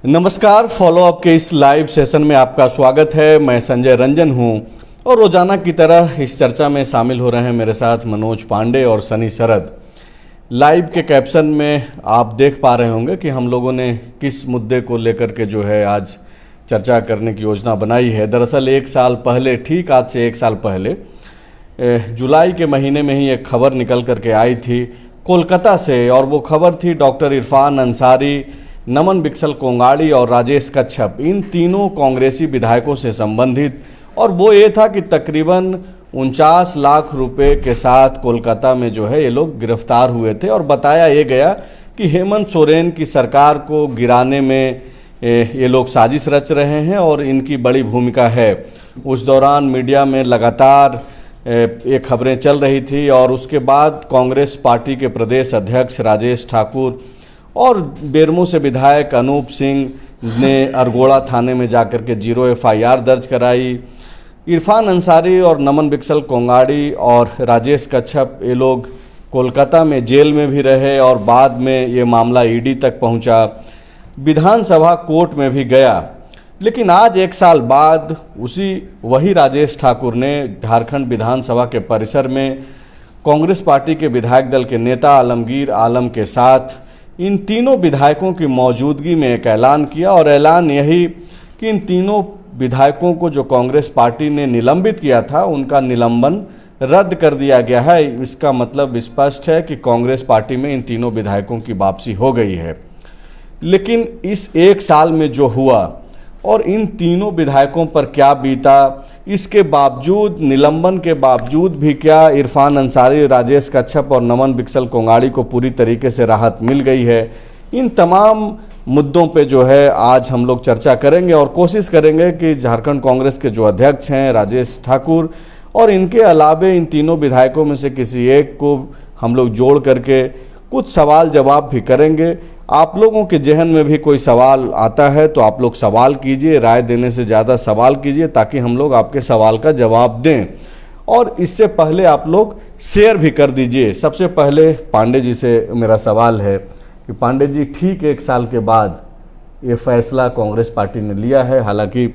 नमस्कार, follow up के इस लाइव सेशन में आपका स्वागत है। मैं संजय रंजन हूं और रोजाना की तरह इस चर्चा में शामिल हो रहे हैं मेरे साथ मनोज पांडे और सनी शरद। लाइव के कैप्शन में आप देख पा रहे होंगे कि हम लोगों ने किस मुद्दे को लेकर के जो है आज चर्चा करने की योजना बनाई है। दरअसल एक साल पहले, ठीक आज से एक साल पहले जुलाई के महीने में ही एक खबर निकल करके आई थी कोलकाता से, और वो खबर थी डॉक्टर इरफान अंसारी, नमन बिक्सल कोंगाड़ी और राजेश कच्छप, इन तीनों कांग्रेसी विधायकों से संबंधित। और वो ये था कि तकरीबन 49 लाख रुपए के साथ कोलकाता में जो है ये लोग गिरफ्तार हुए थे, और बताया ये गया कि हेमंत सोरेन की सरकार को गिराने में ये लोग साजिश रच रहे हैं और इनकी बड़ी भूमिका है। उस दौरान मीडिया में लगातार ये खबरें चल रही थी, और उसके बाद कांग्रेस पार्टी के प्रदेश अध्यक्ष राजेश ठाकुर और बेरमो से विधायक अनूप सिंह ने अरगोड़ा थाने में जाकर के 0 FIR दर्ज कराई। इरफान अंसारी और नमन बिक्सल कोंगाड़ी और राजेश कच्छप ये लोग कोलकाता में जेल में भी रहे, और बाद में ये मामला ईडी तक पहुंचा, विधानसभा कोर्ट में भी गया। लेकिन आज एक साल बाद वही राजेश ठाकुर ने झारखंड विधानसभा के परिसर में कांग्रेस पार्टी के विधायक दल के नेता आलमगीर आलम के साथ इन तीनों विधायकों की मौजूदगी में एक ऐलान किया, और ऐलान यही कि इन तीनों विधायकों को जो कांग्रेस पार्टी ने निलंबित किया था उनका निलंबन रद्द कर दिया गया है। इसका मतलब स्पष्ट है कि कांग्रेस पार्टी में इन तीनों विधायकों की वापसी हो गई है। लेकिन इस एक साल में जो हुआ और इन तीनों विधायकों पर क्या बीता, इसके बावजूद, निलंबन के बावजूद भी क्या इरफान अंसारी, राजेश कच्छप और नमन बिक्सल कोंगाड़ी को पूरी तरीके से राहत मिल गई है, इन तमाम मुद्दों पे जो है आज हम लोग चर्चा करेंगे और कोशिश करेंगे कि झारखंड कांग्रेस के जो अध्यक्ष हैं राजेश ठाकुर, और इनके अलावे इन तीनों विधायकों में से किसी एक को हम लोग जोड़ करके कुछ सवाल जवाब भी करेंगे। आप लोगों के जहन में भी कोई सवाल आता है तो आप लोग सवाल कीजिए, राय देने से ज़्यादा सवाल कीजिए ताकि हम लोग आपके सवाल का जवाब दें। और इससे पहले आप लोग शेयर भी कर दीजिए। सबसे पहले पांडे जी से मेरा सवाल है कि पांडे जी, ठीक एक साल के बाद ये फैसला कांग्रेस पार्टी ने लिया है। हालांकि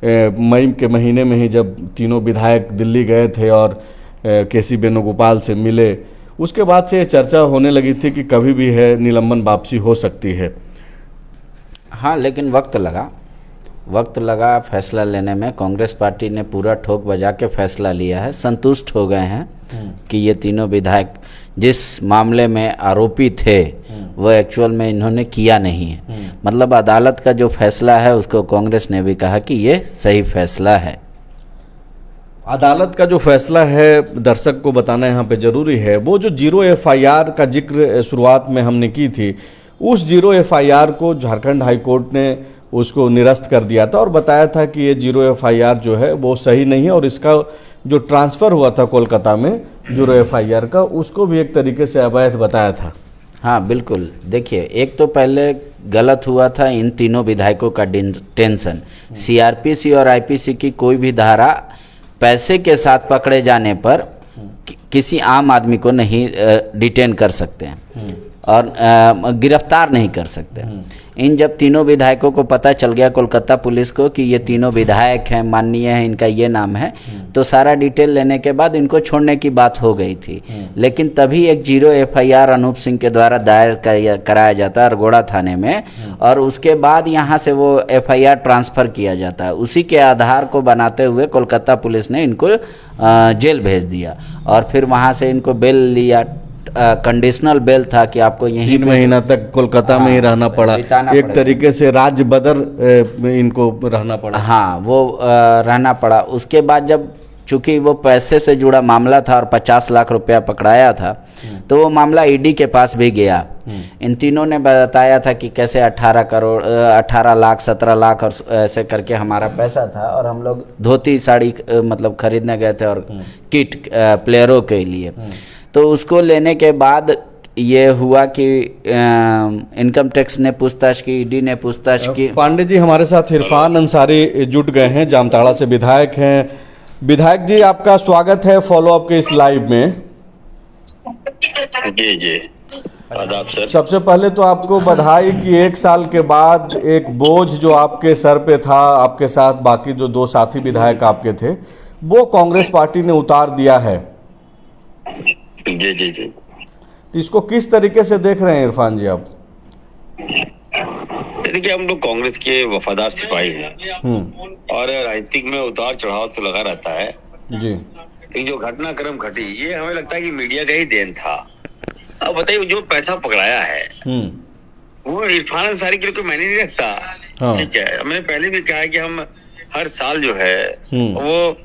मई के महीने में ही जब तीनों विधायक दिल्ली गए थे और केसी वेणुगोपाल से मिले, उसके बाद से ये चर्चा होने लगी थी कि कभी भी है निलंबन वापसी हो सकती है। हाँ, लेकिन वक्त लगा फैसला लेने में। कांग्रेस पार्टी ने पूरा ठोक बजा के फैसला लिया है। संतुष्ट हो गए हैं कि ये तीनों विधायक जिस मामले में आरोपी थे वो एक्चुअल में इन्होंने किया नहीं है। मतलब अदालत का जो फैसला है उसको कांग्रेस ने भी कहा कि ये सही फैसला है। अदालत का जो फैसला है, दर्शक को बताना यहाँ पे ज़रूरी है, वो जो 0 FIR का जिक्र शुरुआत में हमने की थी, उस 0 FIR को झारखंड हाई कोर्ट ने उसको निरस्त कर दिया था और बताया था कि ये 0 FIR जो है वो सही नहीं है, और इसका जो ट्रांसफ़र हुआ था कोलकाता में 0 FIR का, उसको भी एक तरीके से अवैध बताया था। हाँ बिल्कुल। देखिए, एक तो पहले गलत हुआ था इन तीनों विधायकों का टेंशन। CRPC और IPC की कोई भी धारा पैसे के साथ पकड़े जाने पर किसी आम आदमी को नहीं डिटेन कर सकते हैं और गिरफ्तार नहीं कर सकते। इन जब तीनों विधायकों को पता चल गया कोलकाता पुलिस को कि ये तीनों विधायक हैं, माननीय हैं, इनका ये नाम है, तो सारा डिटेल लेने के बाद इनको छोड़ने की बात हो गई थी। लेकिन तभी एक 0 FIR अनूप सिंह के द्वारा दायर कराया जाता है अरगोड़ा थाने में, और उसके बाद यहाँ से वो FIR ट्रांसफ़र किया जाता है। उसी के आधार को बनाते हुए कोलकाता पुलिस ने इनको जेल भेज दिया, और फिर वहाँ से इनको बेल लिया। कंडीशनल बेल था कि आपको यहीं 3 महीना तक कोलकाता में ही रहना पड़ा, एक तरीके से राज्य बदर में इनको रहना पड़ा। हाँ, वो रहना पड़ा। उसके बाद जब चूंकि वो पैसे से जुड़ा मामला था और 50 लाख रुपया पकड़ाया था, तो वो मामला ईडी के पास भी गया। इन तीनों ने बताया था कि कैसे 18 लाख 17 लाख और ऐसे करके हमारा पैसा था, और हम लोग धोती साड़ी मतलब खरीदने गए थे और किट प्लेयरों के लिए। तो उसको लेने के बाद ये हुआ कि इनकम टैक्स ने पूछताछ की, ईडी ने पूछताछ की। पांडे जी, हमारे साथ इरफान अंसारी जुट गए हैं, जामताड़ा से विधायक हैं। विधायक जी, आपका स्वागत है फॉलो अप के इस लाइव में। जी जी। आदाब सर। सबसे पहले तो आपको बधाई कि 1 साल के बाद एक बोझ जो आपके सर पे था, आपके साथ बाकी जो 2 साथी विधायक आपके थे, वो कांग्रेस पार्टी ने उतार दिया है। जी जी जी। तो इसको किस तरीके से देख रहे हैं इरफान जी आप? देखिए, हम लोग कांग्रेस के वफादार सिपाही हैं और राजनीतिक में उतार चढ़ाव तो लगा रहता है जी। लेकिन जो घटनाक्रम घटी, ये हमें लगता है कि मीडिया का ही देन था। अब बताइए, जो पैसा पकड़ाया है वो इरफान अंसारी के लिए कोई मायने नहीं रखता। हाँ। ठीक है, हमने पहले भी कहा है कि हम हर साल जो है वो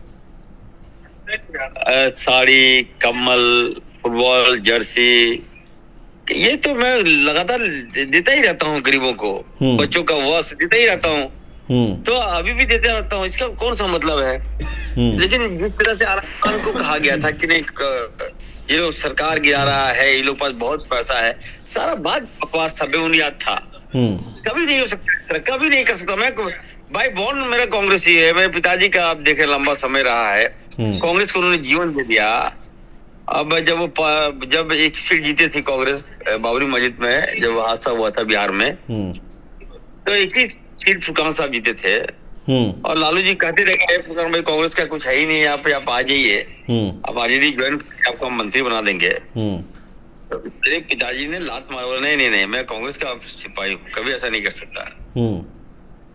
साड़ी, कम्बल, फुटबॉल जर्सी, ये तो मैं लगातार देता ही रहता हूँ गरीबों को। बच्चों का वस्त्र देता ही रहता हूँ, तो अभी भी देते रहता हूँ। इसका कौन सा मतलब है? लेकिन जिस तरह से आराम को कहा गया था कि नहीं, ये लोग सरकार गिरा रहा है, ये लोग पास बहुत पैसा है, सारा बात बकवास था, बेबुनियाद था। कभी नहीं हो सकता, कभी नहीं कर सकता। मैं भाई बॉन्ड मेरा कांग्रेस ही है। मेरे पिताजी का आप देखे लंबा समय रहा है, कांग्रेस को उन्होंने जीवन दे दिया। अब जब एक सीट जीते थे कांग्रेस बाबरी मस्जिद में, जब हादसा हुआ था बिहार में, तो एक ही सीट फुरकान साहब जीते थे और लालू जी कहते रहे फुरकान भाई कांग्रेस का कुछ है ही नहीं, यहाँ पे आप आ जाइए, आप आरजेडी ज्वाइन आपको हम मंत्री बना देंगे। तो मेरे पिताजी ने लात मारा, नहीं नहीं, मैं कांग्रेस का सिपाही हूँ, कभी ऐसा नहीं कर सकता।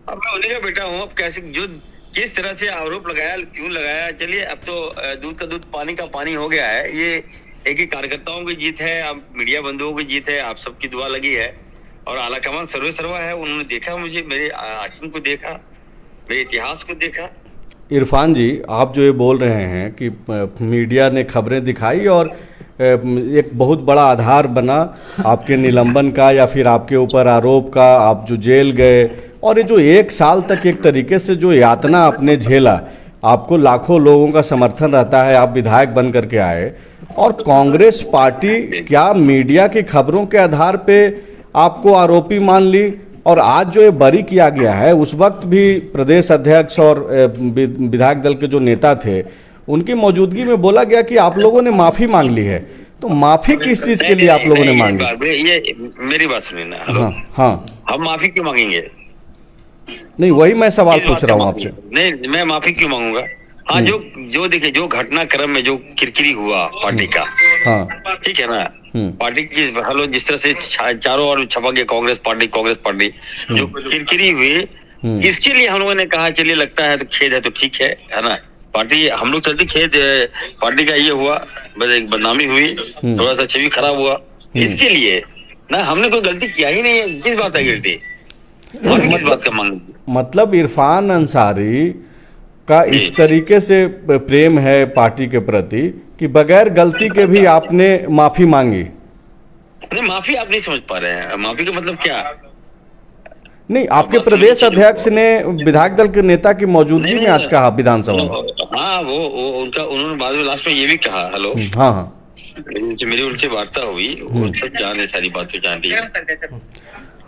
अब मैं उन्हीं का बेटा हूँ। अब कैसे जो किस तरह से आरोप लगाया, क्यों लगाया, चलिए अब तो दूध का दूध पानी का पानी हो गया है। ये एक ही कार्यकर्ताओं की जीत है, अब मीडिया बंधुओं की जीत है, आप सबकी दुआ लगी है और आलाकमान सर्वे सर्वा है। उन्होंने देखा मुझे, मेरे आचरण को देखा, मेरे इतिहास को देखा। इरफान जी, आप जो ये बोल रहे हैं कि मीडिया ने खबरें दिखाई और एक बहुत बड़ा आधार बना आपके निलंबन का या फिर आपके ऊपर आरोप का, आप जो जेल गए, और ये जो 1 साल तक एक तरीके से जो यातना आपने झेला, आपको लाखों लोगों का समर्थन रहता है, आप विधायक बन करके आए और कांग्रेस पार्टी क्या मीडिया की खबरों के आधार पे आपको आरोपी मान ली? और आज जो ये बरी किया गया है, उस वक्त भी प्रदेश अध्यक्ष और विधायक दल के जो नेता थे, उनकी मौजूदगी में बोला गया कि आप लोगों ने माफी मांग ली है। तो माफी किस चीज के लिए आप लोगों ने मांगी? ये मेरी बात सुनिए ना। हाँ हाँ। हम माफी क्यों मांगेंगे? नहीं, वही मैं सवाल पूछ रहा हूँ आपसे। नहीं, मैं माफी क्यों मांगूंगा? हाँ, जो देखिए, जो घटनाक्रम में जो किरकिरी हुआ पार्टी का, हाँ ठीक है ना, पार्टी की हेलो जिस तरह से चारों ओर छपा गया कांग्रेस पार्टी, जो किरकिरी हुई, इसके लिए हम लोगों ने कहा चलिए लगता है तो खेद है तो ठीक है ना। पार्टी हम लोग चलते खेद, पार्टी का ये हुआ, बस एक बदनामी हुई, थोड़ा सा छवि खराब हुआ, इसके लिए ना। हमने कोई गलती किया ही नहीं है, किस बात है गिल्टी, किस बात का मांग? मतलब इरफान अंसारी का इस तरीके से प्रेम है पार्टी के प्रति कि बगैर गलती के भी आपने माफी मांगी? नहीं, माफी आप नहीं समझ पा रहे हैं। माफी का मतलब क्या? नहीं, आपके प्रदेश अध्यक्ष ने विधायक दल के नेता की मौजूदगी में आज कहा विधानसभा में। हाँ, वो उन्होंने बाद में लास्ट में ये भी कहा, हेलो हाँ हाँ, मेरी उनसे वार्ता हुई, वो सब जाने, सारी बातें जान ली।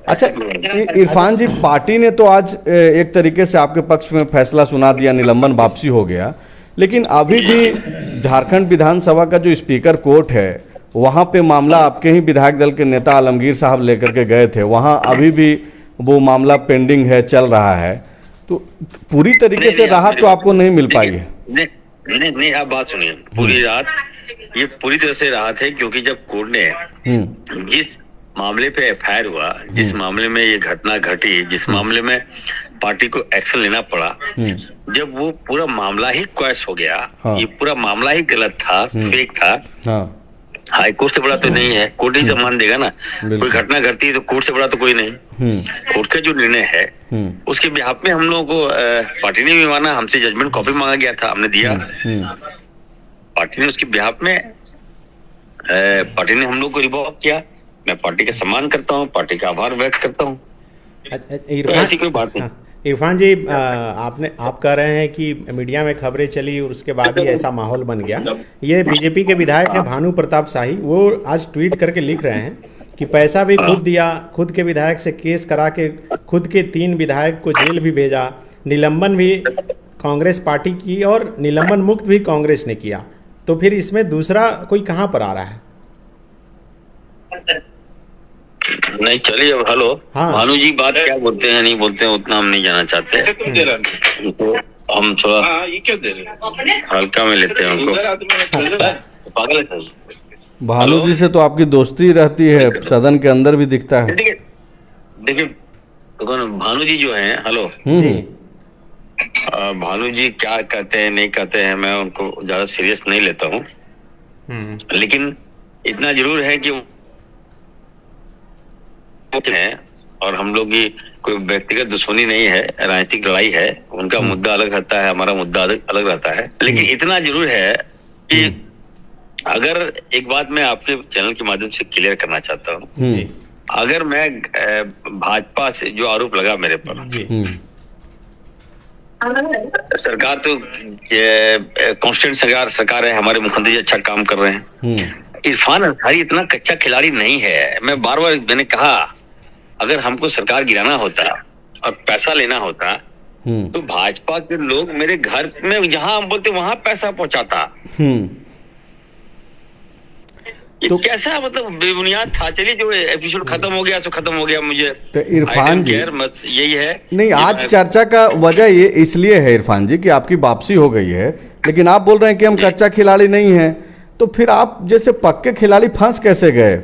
अच्छा इरफान जी, पार्टी ने तो आज एक तरीके से आपके पक्ष में फैसला सुना दिया, निलंबन वापसी हो गया, लेकिन अभी भी झारखंड विधानसभा का जो स्पीकर कोर्ट है, वहाँ पे मामला आपके ही विधायक दल के नेता आलमगीर साहब लेकर के गए थे, वहाँ अभी भी वो मामला पेंडिंग है, चल रहा है। तो पूरी तरीके से राहत तो आपको नहीं मिल पाई है? नहीं, आप बात सुनिए, पूरी राहत, ये पूरी तरह से राहत है, क्योंकि जब कोर्ट ने जिस मामले पे एफआईआर हुआ, जिस मामले में ये घटना घटी, जिस मामले में पार्टी को एक्शन लेना पड़ा, जब वो पूरा मामला ही क्वैश हो गया, ये पूरा मामला ही गलत था, फेक था, हाई कोर्ट से बड़ा तो नहीं है, कोर्ट ही सम्मान देगा ना। कोई घटना घटती है तो कोर्ट से बड़ा तो कोई नहीं। कोर्ट का जो निर्णय है उसके बिहाफ में हम लोगों को पार्टी ने भी माना, हमसे जजमेंट कॉपी मांगा गया था, हमने दिया। पार्टी ने उसके बिहाफ में पार्टी ने हम लोग को रिवॉल्व किया। मैं पार्टी का सम्मान करता हूँ, पार्टी का आभार व्यक्त करता हूँ। ऐसी कोई बात नहीं। इरफान जी, आप कह रहे हैं कि मीडिया में खबरें चली और उसके बाद ही ऐसा माहौल बन गया। ये बीजेपी के विधायक हैं भानु प्रताप शाही, वो आज ट्वीट करके लिख रहे हैं कि पैसा भी खुद दिया, खुद के विधायक से केस करा के खुद के 3 विधायक को जेल भी भेजा, निलंबन भी कांग्रेस पार्टी की और निलंबन मुक्त भी कांग्रेस ने किया। तो फिर इसमें दूसरा कोई कहाँ पर आ रहा है? नहीं चलिए अब हेलो। हाँ। भानु जी बात क्या बोलते हैं नहीं बोलते हैं उतना हम नहीं जानना चाहते, तो हम थोड़ा ये क्यों दे रहे हल्का में लेते हैं उनको। पागल है सर। भानु हेलो? जी से तो आपकी दोस्ती रहती है, सदन के अंदर भी दिखता है। देखिए देखिए भानु जी जो हैं, हेलो, जी भानु जी क्या कहते हैं नहीं कहते हैं मैं उनको ज्यादा सीरियस नहीं लेता हूँ, लेकिन इतना जरूर है कि है और हम लोग की कोई व्यक्तिगत दुश्मनी नहीं है, राजनीतिक लड़ाई है। उनका मुद्दा अलग रहता है, हमारा मुद्दा अलग रहता है, लेकिन इतना जरूर है कि अगर एक बात मैं आपके चैनल के माध्यम से क्लियर करना चाहता हूँ, जी अगर मैं भाजपा से जो आरोप लगा मेरे पर, जी सरकार तो कांस्टेंट सरकार है, हमारे मुख्यमंत्री जी अच्छा काम कर रहे हैं। इरफान अंसारी इतना कच्चा खिलाड़ी नहीं है। मैं बार बार मैंने कहा अगर हमको सरकार गिराना होता और पैसा लेना होता तो भाजपा के लोग मेरे घर में जहां हम बोलते वहां पैसा पहुंचाता। ये तो कैसा मतलब बेबुनियाद था। चलिए जो एपिसोड खत्म हो गया सो खत्म हो गया। मुझे तो इरफान जी मत यही है नहीं, कि आज चर्चा का वजह ये इसलिए है इरफान जी कि आपकी वापसी हो गई है, लेकिन आप बोल रहे हैं कि हम कच्चा खिलाड़ी नहीं हैं, तो फिर आप जैसे पक्के खिलाड़ी फंस कैसे गए?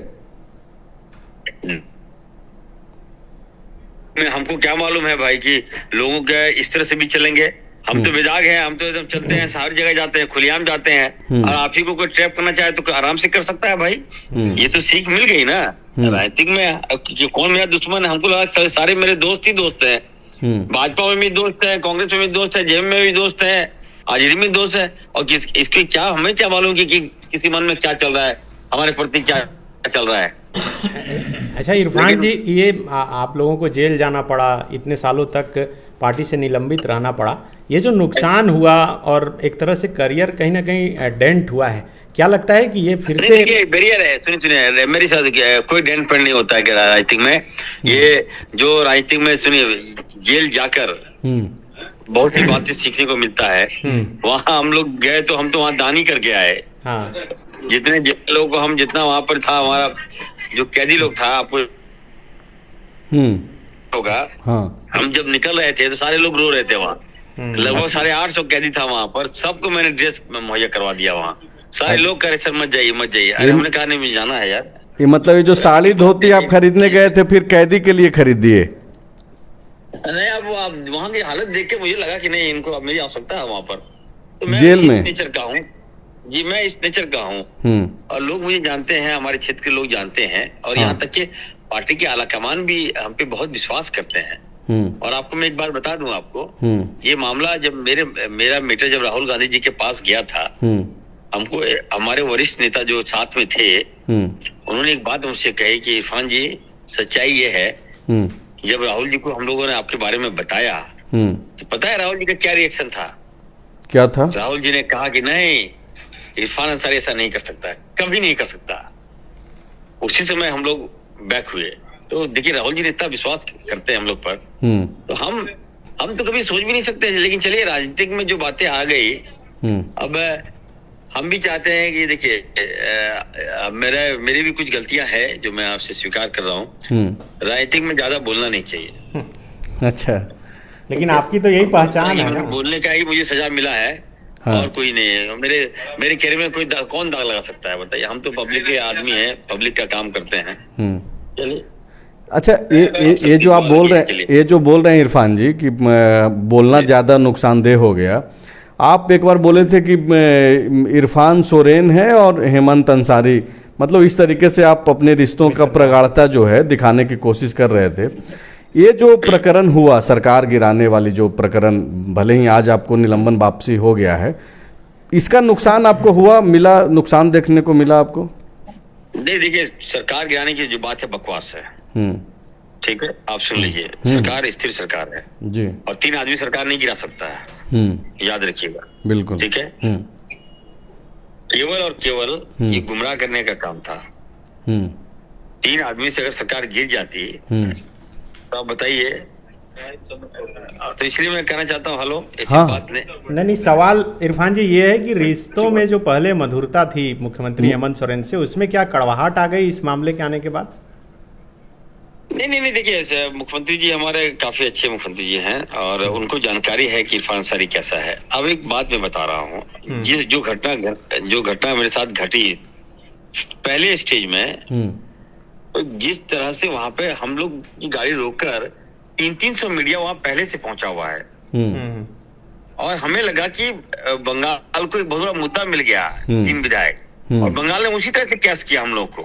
हमको क्या मालूम है भाई कि लोगों के इस तरह से भी चलेंगे। हम तो बेदाग हैं, हम तो एकदम चलते हैं, सारी जगह जाते हैं, खुलेआम जाते हैं। और आप ही को कोई ट्रैप करना चाहे तो आराम से कर सकता है भाई। ये तो सीख मिल गई ना राजनीतिक में कि कौन मेरा दुश्मन है। हमको लगा सारे मेरे दोस्त ही दोस्त हैं। भाजपा में भी दोस्त है, कांग्रेस में भी दोस्त है, जेएम में भी दोस्त है, आरजेडी में दोस्त है। और इसके क्या हमें क्या मालूम कि किसी मन में क्या चल रहा है, हमारे प्रति क्या चल रहा है। अच्छा इरफान जी, ये आप लोगों को जेल जाना पड़ा, इतने सालों तक पार्टी से निलंबित रहना पड़ा, ये जो नुकसान हुआ और एक तरह से करियर कहीं ना कहीं डेंट हुआ है, क्या लगता है कि ये फिर से बैरियर है? सुनिए मेरे साथ कोई डेंट पेंट नहीं होता है राजनीतिक में। ये जो राजनीतिक में सुनिए जेल जाकर बहुत सी बातें सीखने को मिलता है। वहाँ हम लोग गए तो हम तो वहाँ दानी करके आए। हाँ जितने लोगों को हम जितना वहाँ पर था, हमारा जो कैदी लोग था आपको होगा, हाँ हम जब निकल रहे थे तो सारे लोग रो रहे थे। वहाँ लगभग 850 कैदी था वहाँ पर, सबको मैंने ड्रेस मुहैया करवा दिया। वहाँ सारे लोग कह रहे सर मत जाइए मत जाइए। अरे हमने कहा नहीं मुझे जाना है यार। ये मतलब ये जो साड़ी धोती आप खरीदने गए थे फिर कैदी के लिए खरीद दिए? नहीं अब वहाँ की हालत देख के मुझे लगा कि नहीं इनको अब मेरी आवश्यकता है वहाँ पर। तो मैं जेल इस में नेचर का हूँ जी, मैं इस नेचर का हूँ और लोग मुझे जानते हैं, हमारे क्षेत्र के लोग जानते हैं और यहाँ तक के पार्टी के आलाकमान भी हम पे बहुत विश्वास करते हैं। और आपको मैं एक बात बता दूं आपको, ये मामला जब मेरा मैटर जब राहुल गांधी जी के पास गया था, हमको हमारे वरिष्ठ नेता जो साथ में थे उन्होंने एक बात मुझसे कही कि इरफान जी सच्चाई ये है, जब राहुल जी को हम लोगों ने आपके बारे में बताया तो पता है राहुल जी का क्या रिएक्शन था? क्या था? राहुल जी ने कहा कि नहीं इरफान अंसारी ऐसा नहीं कर सकता, कभी नहीं कर सकता। उसी समय हम लोग बैक हुए। तो देखिए राहुल जी ने इतना विश्वास करते हैं हम लोग पर, तो हम तो कभी सोच भी नहीं सकते। लेकिन चलिए राजनीतिक में जो बातें आ गई, अब हम भी चाहते हैं कि देखिए मेरी भी कुछ गलतियां हैं जो मैं आपसे स्वीकार कर रहा हूँ। राजनीतिक में ज्यादा बोलना नहीं चाहिए। अच्छा, लेकिन आपकी तो यही पहचान है ना, बोलने का ही मुझे सजा मिला है। हाँ। और कोई नहीं है। मेरे कैरियर में कोई कौन दाग लगा सकता है बताइए? हम तो पब्लिक के आदमी हैं, पब्लिक का काम करते हैं। चलिए अच्छा ये जो आप बोल रहे हैं, ये जो बोल रहे हैं इरफान जी कि बोलना ज़्यादा नुकसानदेह हो गया, आप एक बार बोले थे कि इरफान सोरेन है और हेमंत अंसारी, मतलब इस तरीके से आप अपने रिश्तों का प्रगाढ़ता जो है दिखाने की कोशिश कर रहे थे। ये जो प्रकरण हुआ सरकार गिराने वाली जो प्रकरण, भले ही आज आपको निलंबन वापसी हो गया है, इसका नुकसान आपको हुआ, मिला, नुकसान देखने को मिला आपको? नहीं देखिए सरकार गिराने की जो बात है बकवास है। ठीक है, आप सुन लीजिए, सरकार स्थिर सरकार है जी, और 3 आदमी सरकार नहीं गिरा सकता है, याद रखिएगा। बिल्कुल ठीक है। केवल और केवल ये गुमराह करने का काम था। 3 आदमी से अगर सरकार गिर जाती तो आप बताइए। तो इसलिए मैं कहना चाहता हूँ, हेलो ऐसी बात नहीं सवाल इरफान जी ये है कि रिश्तों में जो पहले मधुरता थी मुख्यमंत्री हेमंत सोरेन से, उसमें क्या कड़वाहट आ गई इस मामले के आने के बाद? नहीं, देखिए मुख्यमंत्री जी हमारे काफी अच्छे मुख्यमंत्री जी हैं और उनको जानकारी है कि इरफान अंसारी कैसा है। अब एक बात मैं बता रहा हूँ, जो घटना मेरे साथ घटी पहले स्टेज में, तो जिस तरह से वहां पे हम लोग की गाड़ी रोककर 300 मीडिया वहां पहले से पहुंचा हुआ है और हमें लगा कि बंगाल को एक बहुत बड़ा मुद्दा मिल गया, 3 विधायक, और बंगाल ने उसी तरह से कैश किया हम लोग को।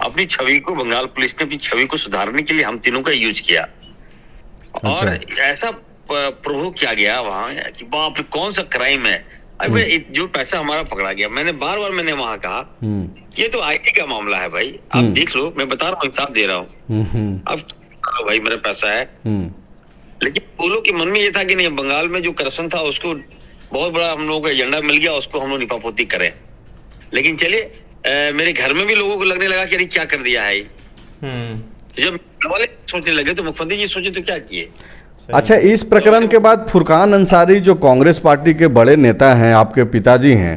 अपनी छवि को, बंगाल पुलिस ने अपनी छवि को सुधारने के लिए हम तीनों का यूज किया। और ऐसा प्रोवोक किया गया वहां कि बाप रे कौन सा क्राइम है। अबे जो पैसा हमारा पकड़ा गया, मैंने बार वहां कहा ये तो आईटी का मामला है भाई, आप देख लो, मैं बता रहा हूँ, इंसाफ दे रहा हूँ, अब भाई मेरा पैसा है। लेकिन वो लोग के मन में ये था कि नहीं, बंगाल में जो करप्शन था उसको बहुत बड़ा हम लोगों को एजेंडा मिल गया, उसको हम लोग निपापोती करें। लेकिन चलिए मेरे घर में भी लोगों को लगने लगा कि अरे क्या कर दिया है। तो जब वाले सोचने लगे तो मुख्यमंत्री जी सोचे तो क्या किए। अच्छा, इस प्रकरण के बाद फुरकान अंसारी जो कांग्रेस पार्टी के बड़े नेता हैं, आपके पिताजी हैं,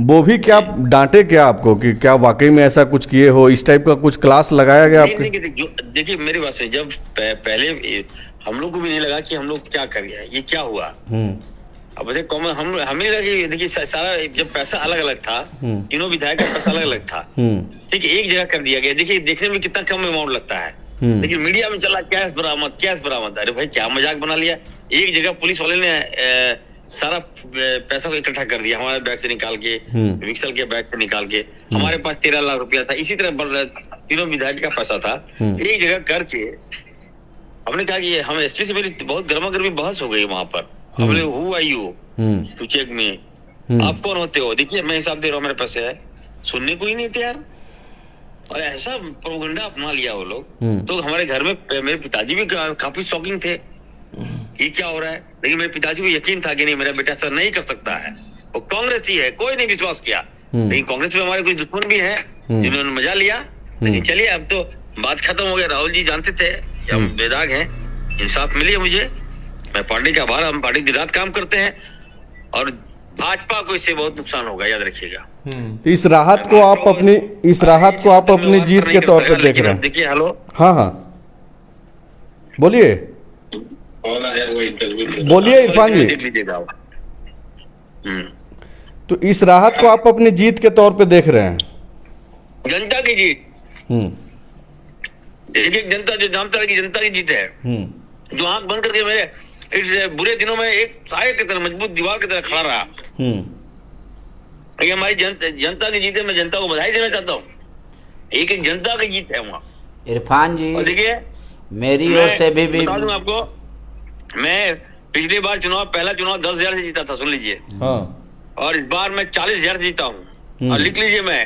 वो भी क्या डांटे क्या आपको कि क्या वाकई में ऐसा कुछ किए हो? इस टाइप का कुछ क्लास लगाया गया आपके? देखिए मेरी बात सुनिए, जब पहले हम लोग को भी नहीं लगा कि हम लोग क्या कर गया, ये क्या हुआ। अब देखिए हमें लगा, देखिए सारा जब पैसा अलग अलग था, तीनों विधायक का पैसा अलग अलग था, ठीक है, एक जगह कर दिया गया। देखिए देखने में कितना कम अमाउंट लगता है, लेकिन मीडिया में चला कैश बरामद। अरे भाई क्या मजाक बना लिया। एक जगह पुलिस वाले ने सारा पैसा को इकट्ठा कर दिया, हमारे बैग से निकाल के, विक्सल के बैग से निकाल के। हमारे पास 13 लाख रुपया था, इसी तरह तीनों विधायक का पैसा था, एक जगह करके हमने कहा कि हम एसपी से मेरी बहुत गर्मा गर्मी बहस हो गई वहां पर। हमने हु आई यू टू चेक में, आप कौन होते हो, देखिए मैं हिसाब दे रहा हूँ, मेरे पैसे है, सुनने को ही नहीं तैयार। और ऐसा प्रोपेगेंडा अपना लिया वो लोग। तो हमारे घर में मेरे पिताजी भी काफी शॉकिंग थे, ये क्या हो रहा है। लेकिन मेरे पिताजी को यकीन था कि नहीं, मेरा बेटा ऐसा नहीं कर सकता है, वो कांग्रेस ही है, कोई नहीं विश्वास किया। लेकिन कांग्रेस में हमारे कुछ दुश्मन भी हैं जिन्होंने मजा लिया। लेकिन चलिए अब तो बात खत्म हो गया। राहुल जी जानते थे कि हम बेदाग हैं, इंसाफ मिली है मुझे, मैं पार्टी का आभार, हम पार्टी दिन रात काम करते हैं और भाजपा को इससे बहुत नुकसान होगा, याद रखिएगा। तो इस राहत को आप अपनी जीत के तौर पे देख रहे हैं? देखिए हेलो, हाँ बोलिए इरफान जी। तो इस राहत को आप अपनी जीत के तौर पे देख रहे हैं? जनता की जीत, एक जनता जो जानता की जनता की जीत है, जो आंख बंद करके मेरे इस बुरे दिनों में एक साये की तरह, मजबूत दीवार की तरह खड़ा रहा। ये हमारी जनता की जीत है, मैं जनता को बधाई देना चाहता हूँ। एक जनता की जीत है वहाँ। इरफान जी देखिए मेरी ओर से भी बता दूं आपको, मैं पिछली बार पहला चुनाव 10,000 से जीता था, सुन लीजिए, और इस बार मैं 40,000 से जीता हूँ। और लिख लीजिए, मैं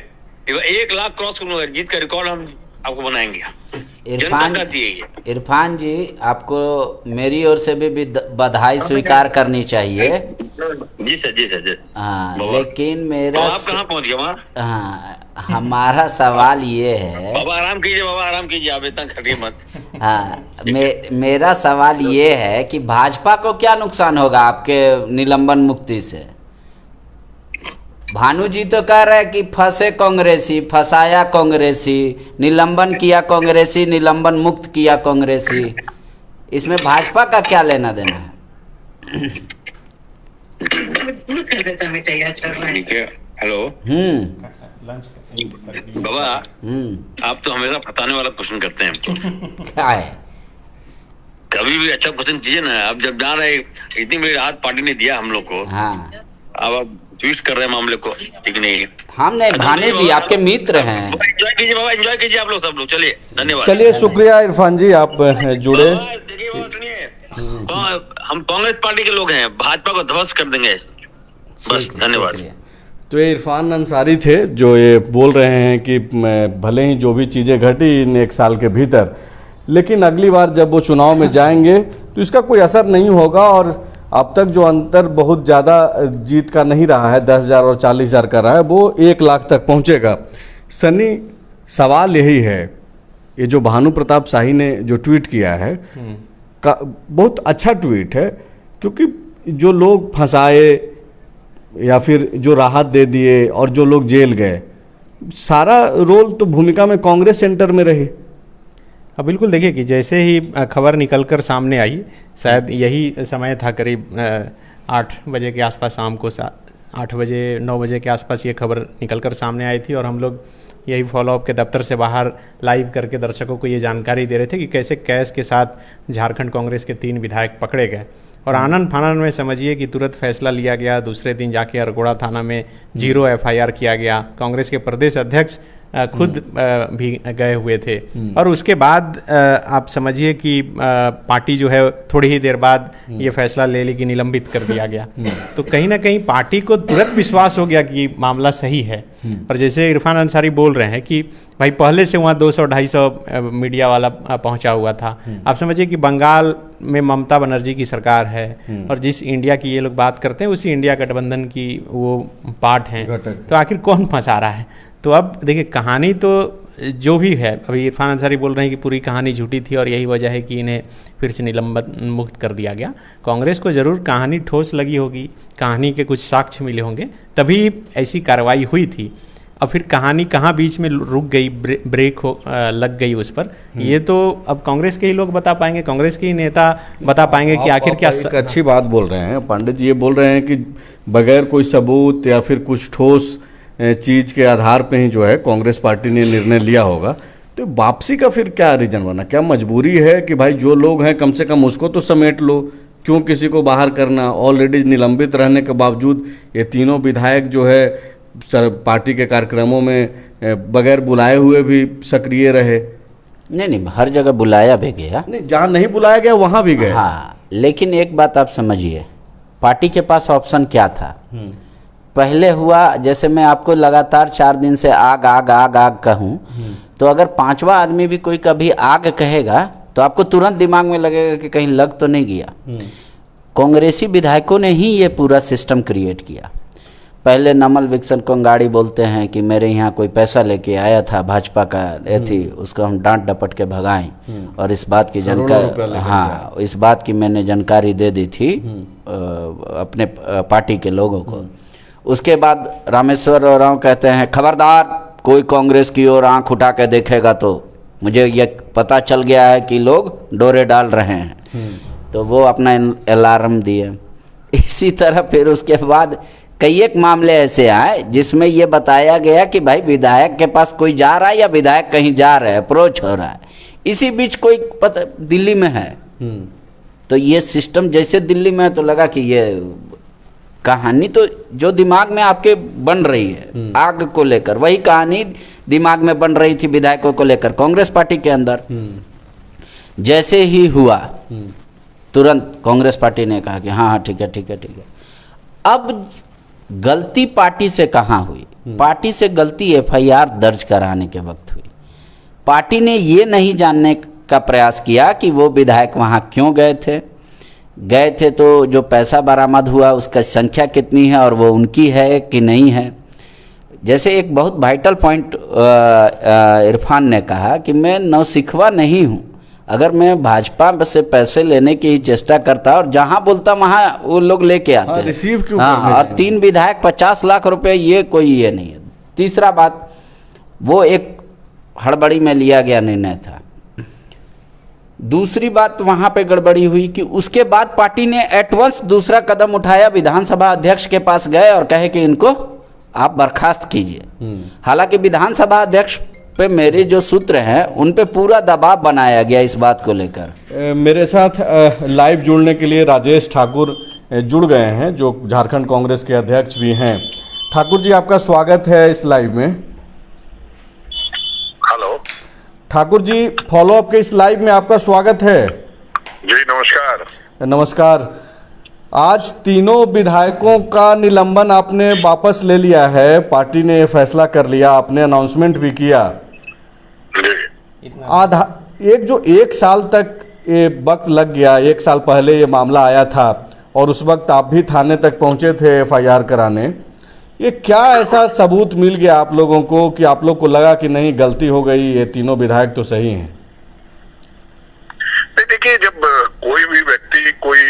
1 लाख क्रॉस करूंगा, जीत का रिकॉर्ड हम आपको बनाएंगे। इरफान जी आपको मेरी ओर से भी बधाई स्वीकार करनी चाहिए। जी सर। हाँ, लेकिन मेरा आप कहाँ पहुँच गए वहाँ? हाँ, हमारा सवाल ये है, बाबा आराम कीजिए, आप इतना खटिए मत। हाँ, मेरा सवाल ये है कि भाजपा को क्या नुकसान होगा आपके निलंबन मुक्ति से? भानु जी तो कह रहे हैं कि फंसे कांग्रेसी, फंसाया कांग्रेसी, निलंबन किया कांग्रेसी, निलंबन मुक्त किया कांग्रेसी। इसमें भाजपा का क्या लेना देना है? ठीक है, हेलो बाबा, आप तो हमेशा फंसाने वाला क्वेश्चन करते हैं हमको। क्या है? कभी भी अच्छा क्वेश्चन कीजिए ना। आप जब जान रहे इतनी बड़ी राहत पार्टी ने दिया हम लोग को, हाँ, अब आप ट्विस्ट कर रहे हैं मामले को, ठीक नहीं। हम नहीं, भानु जी आपके मित्र हैं। एंजॉय कीजिए बाबा, एंजॉय कीजिए आप लोग, सब लोग। चलिए, धन्यवाद। चलिए, शुक्रिया इरफान जी, आप जुड़े। देखिए बाबा सुनिए, हम कांग्रेस पार्टी के लोग हैं, भाजपा को ध्वस्त कर देंगे, बस। धन्यवाद। तो ये इरफान अंसारी थे जो ये बोल रहे हैं कि भले ही जो भी चीज़ें घटी इन 1 साल के भीतर, लेकिन अगली बार जब वो चुनाव में जाएंगे तो इसका कोई असर नहीं होगा। और अब तक जो अंतर बहुत ज़्यादा जीत का नहीं रहा है, 10,000 और 40,000 का रहा है, वो 1 लाख तक पहुंचेगा। सनी, सवाल यही है, ये जो भानु प्रताप शाही ने जो ट्वीट किया है, का बहुत अच्छा ट्वीट है, क्योंकि जो लोग फंसाए या फिर जो राहत दे दिए और जो लोग जेल गए, सारा रोल तो भूमिका में कांग्रेस सेंटर में रही। बिल्कुल, देखिए कि जैसे ही खबर निकलकर सामने आई, शायद यही समय था करीब 8 बजे के आसपास, शाम को 8 बजे 9 बजे के आसपास ये खबर निकलकर सामने आई थी, और हम लोग यही फॉलोअप के दफ्तर से बाहर लाइव करके दर्शकों को ये जानकारी दे रहे थे कि कैसे कैश के साथ झारखंड कांग्रेस के 3 विधायक पकड़े गए। और आनन फानन में समझिए कि तुरंत फैसला लिया गया। दूसरे दिन जाके अरगोड़ा थाना में 0 FIR किया गया। कांग्रेस के प्रदेश अध्यक्ष खुद भी गए हुए थे, और उसके बाद आप समझिए कि पार्टी जो है थोड़ी ही देर बाद ये फैसला ले ली कि निलंबित कर दिया गया। तो कहीं ना कहीं पार्टी को तुरंत विश्वास हो गया कि मामला सही है। और जैसे इरफान अंसारी बोल रहे हैं कि भाई पहले से वहाँ 200-250 मीडिया वाला पहुंचा हुआ था। आप समझिए कि बंगाल में ममता बनर्जी की सरकार है, और जिस इंडिया की ये लोग बात करते हैं उसी इंडिया गठबंधन की वो पार्ट हैं। तो आखिर कौन फंसा रहा है? तो अब देखिए, कहानी तो जो भी है, अभी इरफान अंसारी बोल रहे हैं कि पूरी कहानी झूठी थी और यही वजह है कि इन्हें फिर से निलंबन मुक्त कर दिया गया। कांग्रेस को जरूर कहानी ठोस लगी होगी, कहानी के कुछ साक्ष्य मिले होंगे, तभी ऐसी कार्रवाई हुई थी। अब फिर कहानी कहाँ बीच में रुक गई, ब्रेक लग गई उस पर, ये तो अब कांग्रेस के ही लोग बता पाएंगे, कांग्रेस के ही नेता बता पाएंगे कि आखिर क्या। एक अच्छी बात बोल रहे हैं पंडित जी, ये बोल रहे हैं कि बगैर कोई सबूत या फिर कुछ ठोस चीज के आधार पे ही जो है कांग्रेस पार्टी ने निर्णय लिया होगा। तो वापसी का फिर क्या रीजन बना? क्या मजबूरी है कि भाई जो लोग हैं कम से कम उसको तो समेट लो, क्यों किसी को बाहर करना? ऑलरेडी निलंबित रहने के बावजूद ये तीनों विधायक जो है पार्टी के कार्यक्रमों में बगैर बुलाए हुए भी सक्रिय रहे। नहीं, हर जगह बुलाया भी गया, नहीं जहाँ नहीं बुलाया गया वहाँ भी गए। हाँ, लेकिन एक बात आप समझिए, पार्टी के पास ऑप्शन क्या था? पहले हुआ, जैसे मैं आपको लगातार 4 दिन से आग आग आग आग कहूँ, तो अगर 5वां आदमी भी कोई कभी आग कहेगा तो आपको तुरंत दिमाग में लगेगा कि कहीं लग तो नहीं गया। कांग्रेसी विधायकों ने ही ये पूरा सिस्टम क्रिएट किया। पहले नमल विक्सन कोंगाड़ी बोलते हैं कि मेरे यहाँ कोई पैसा लेके आया था भाजपा का थी, उसको हम डांट डपट के भगाएं, और इस बात की जानकारी, हाँ, इस बात की मैंने जानकारी दे दी थी अपने पार्टी के लोगों को। उसके बाद रामेश्वर राव कहते हैं खबरदार कोई कांग्रेस की ओर आंख उठा के देखेगा तो मुझे ये पता चल गया है कि लोग डोरे डाल रहे हैं। तो वो अपना अलार्म दिए। इसी तरह फिर उसके बाद कई एक मामले ऐसे आए जिसमें ये बताया गया कि भाई विधायक के पास कोई जा रहा है या विधायक कहीं जा रहा है, अप्रोच हो रहा है। इसी बीच कोई पता दिल्ली में है, तो ये सिस्टम जैसे दिल्ली में है तो लगा कि ये कहानी तो जो दिमाग में आपके बन रही है आग को लेकर, वही कहानी दिमाग में बन रही थी विधायकों को लेकर कांग्रेस पार्टी के अंदर। जैसे ही हुआ तुरंत कांग्रेस पार्टी ने कहा कि हाँ ठीक है ठीक है ठीक है। अब गलती पार्टी से कहाँ हुई? पार्टी से गलती FIR दर्ज कराने के वक्त हुई। पार्टी ने ये नहीं जानने का प्रयास किया कि वो विधायक वहाँ क्यों गए थे तो जो पैसा बरामद हुआ उसका संख्या कितनी है और वो उनकी है कि नहीं है। जैसे एक बहुत वाइटल पॉइंट इरफान ने कहा कि मैं नौसिखवा नहीं हूँ, अगर मैं भाजपा से पैसे लेने की ही चेष्टा करता और जहां बोलता वहां वो लोग लेके आते हैं। रिसीव क्यों? हाँ, और 3 विधायक 50 लाख रुपए, ये कोई ये नहीं है। तीसरा बात, वो एक हड़बड़ी में लिया गया निर्णय था। दूसरी बात वहां पे गड़बड़ी हुई कि उसके बाद पार्टी ने एटवंस दूसरा कदम उठाया, विधानसभा अध्यक्ष के पास गए और कहे कि इनको आप बर्खास्त कीजिए। हालांकि विधानसभा अध्यक्ष पे मेरे जो सूत्र हैं उन पे पूरा दबाव बनाया गया इस बात को लेकर। मेरे साथ लाइव जुड़ने के लिए राजेश ठाकुर जुड़ गए हैं, जो झारखंड कांग्रेस के अध्यक्ष भी हैं। ठाकुर जी, आपका स्वागत है इस लाइव में। हेलो ठाकुर जी, फॉलोअप के इस लाइव में आपका स्वागत है। जी नमस्कार। नमस्कार। आज तीनों विधायकों का निलंबन आपने वापस ले लिया है, पार्टी ने फैसला कर लिया, आपने अनाउंसमेंट भी किया। एक जो 1 साल तक ये वक्त लग गया, 1 साल पहले ये मामला आया था और उस वक्त आप भी थाने तक पहुंचे थे FIR कराने, ये क्या ऐसा सबूत मिल गया आप लोगों को कि आप लोग को लगा कि नहीं गलती हो गई, ये तीनों विधायक तो सही हैं? देखिए, जब कोई भी व्यक्ति कोई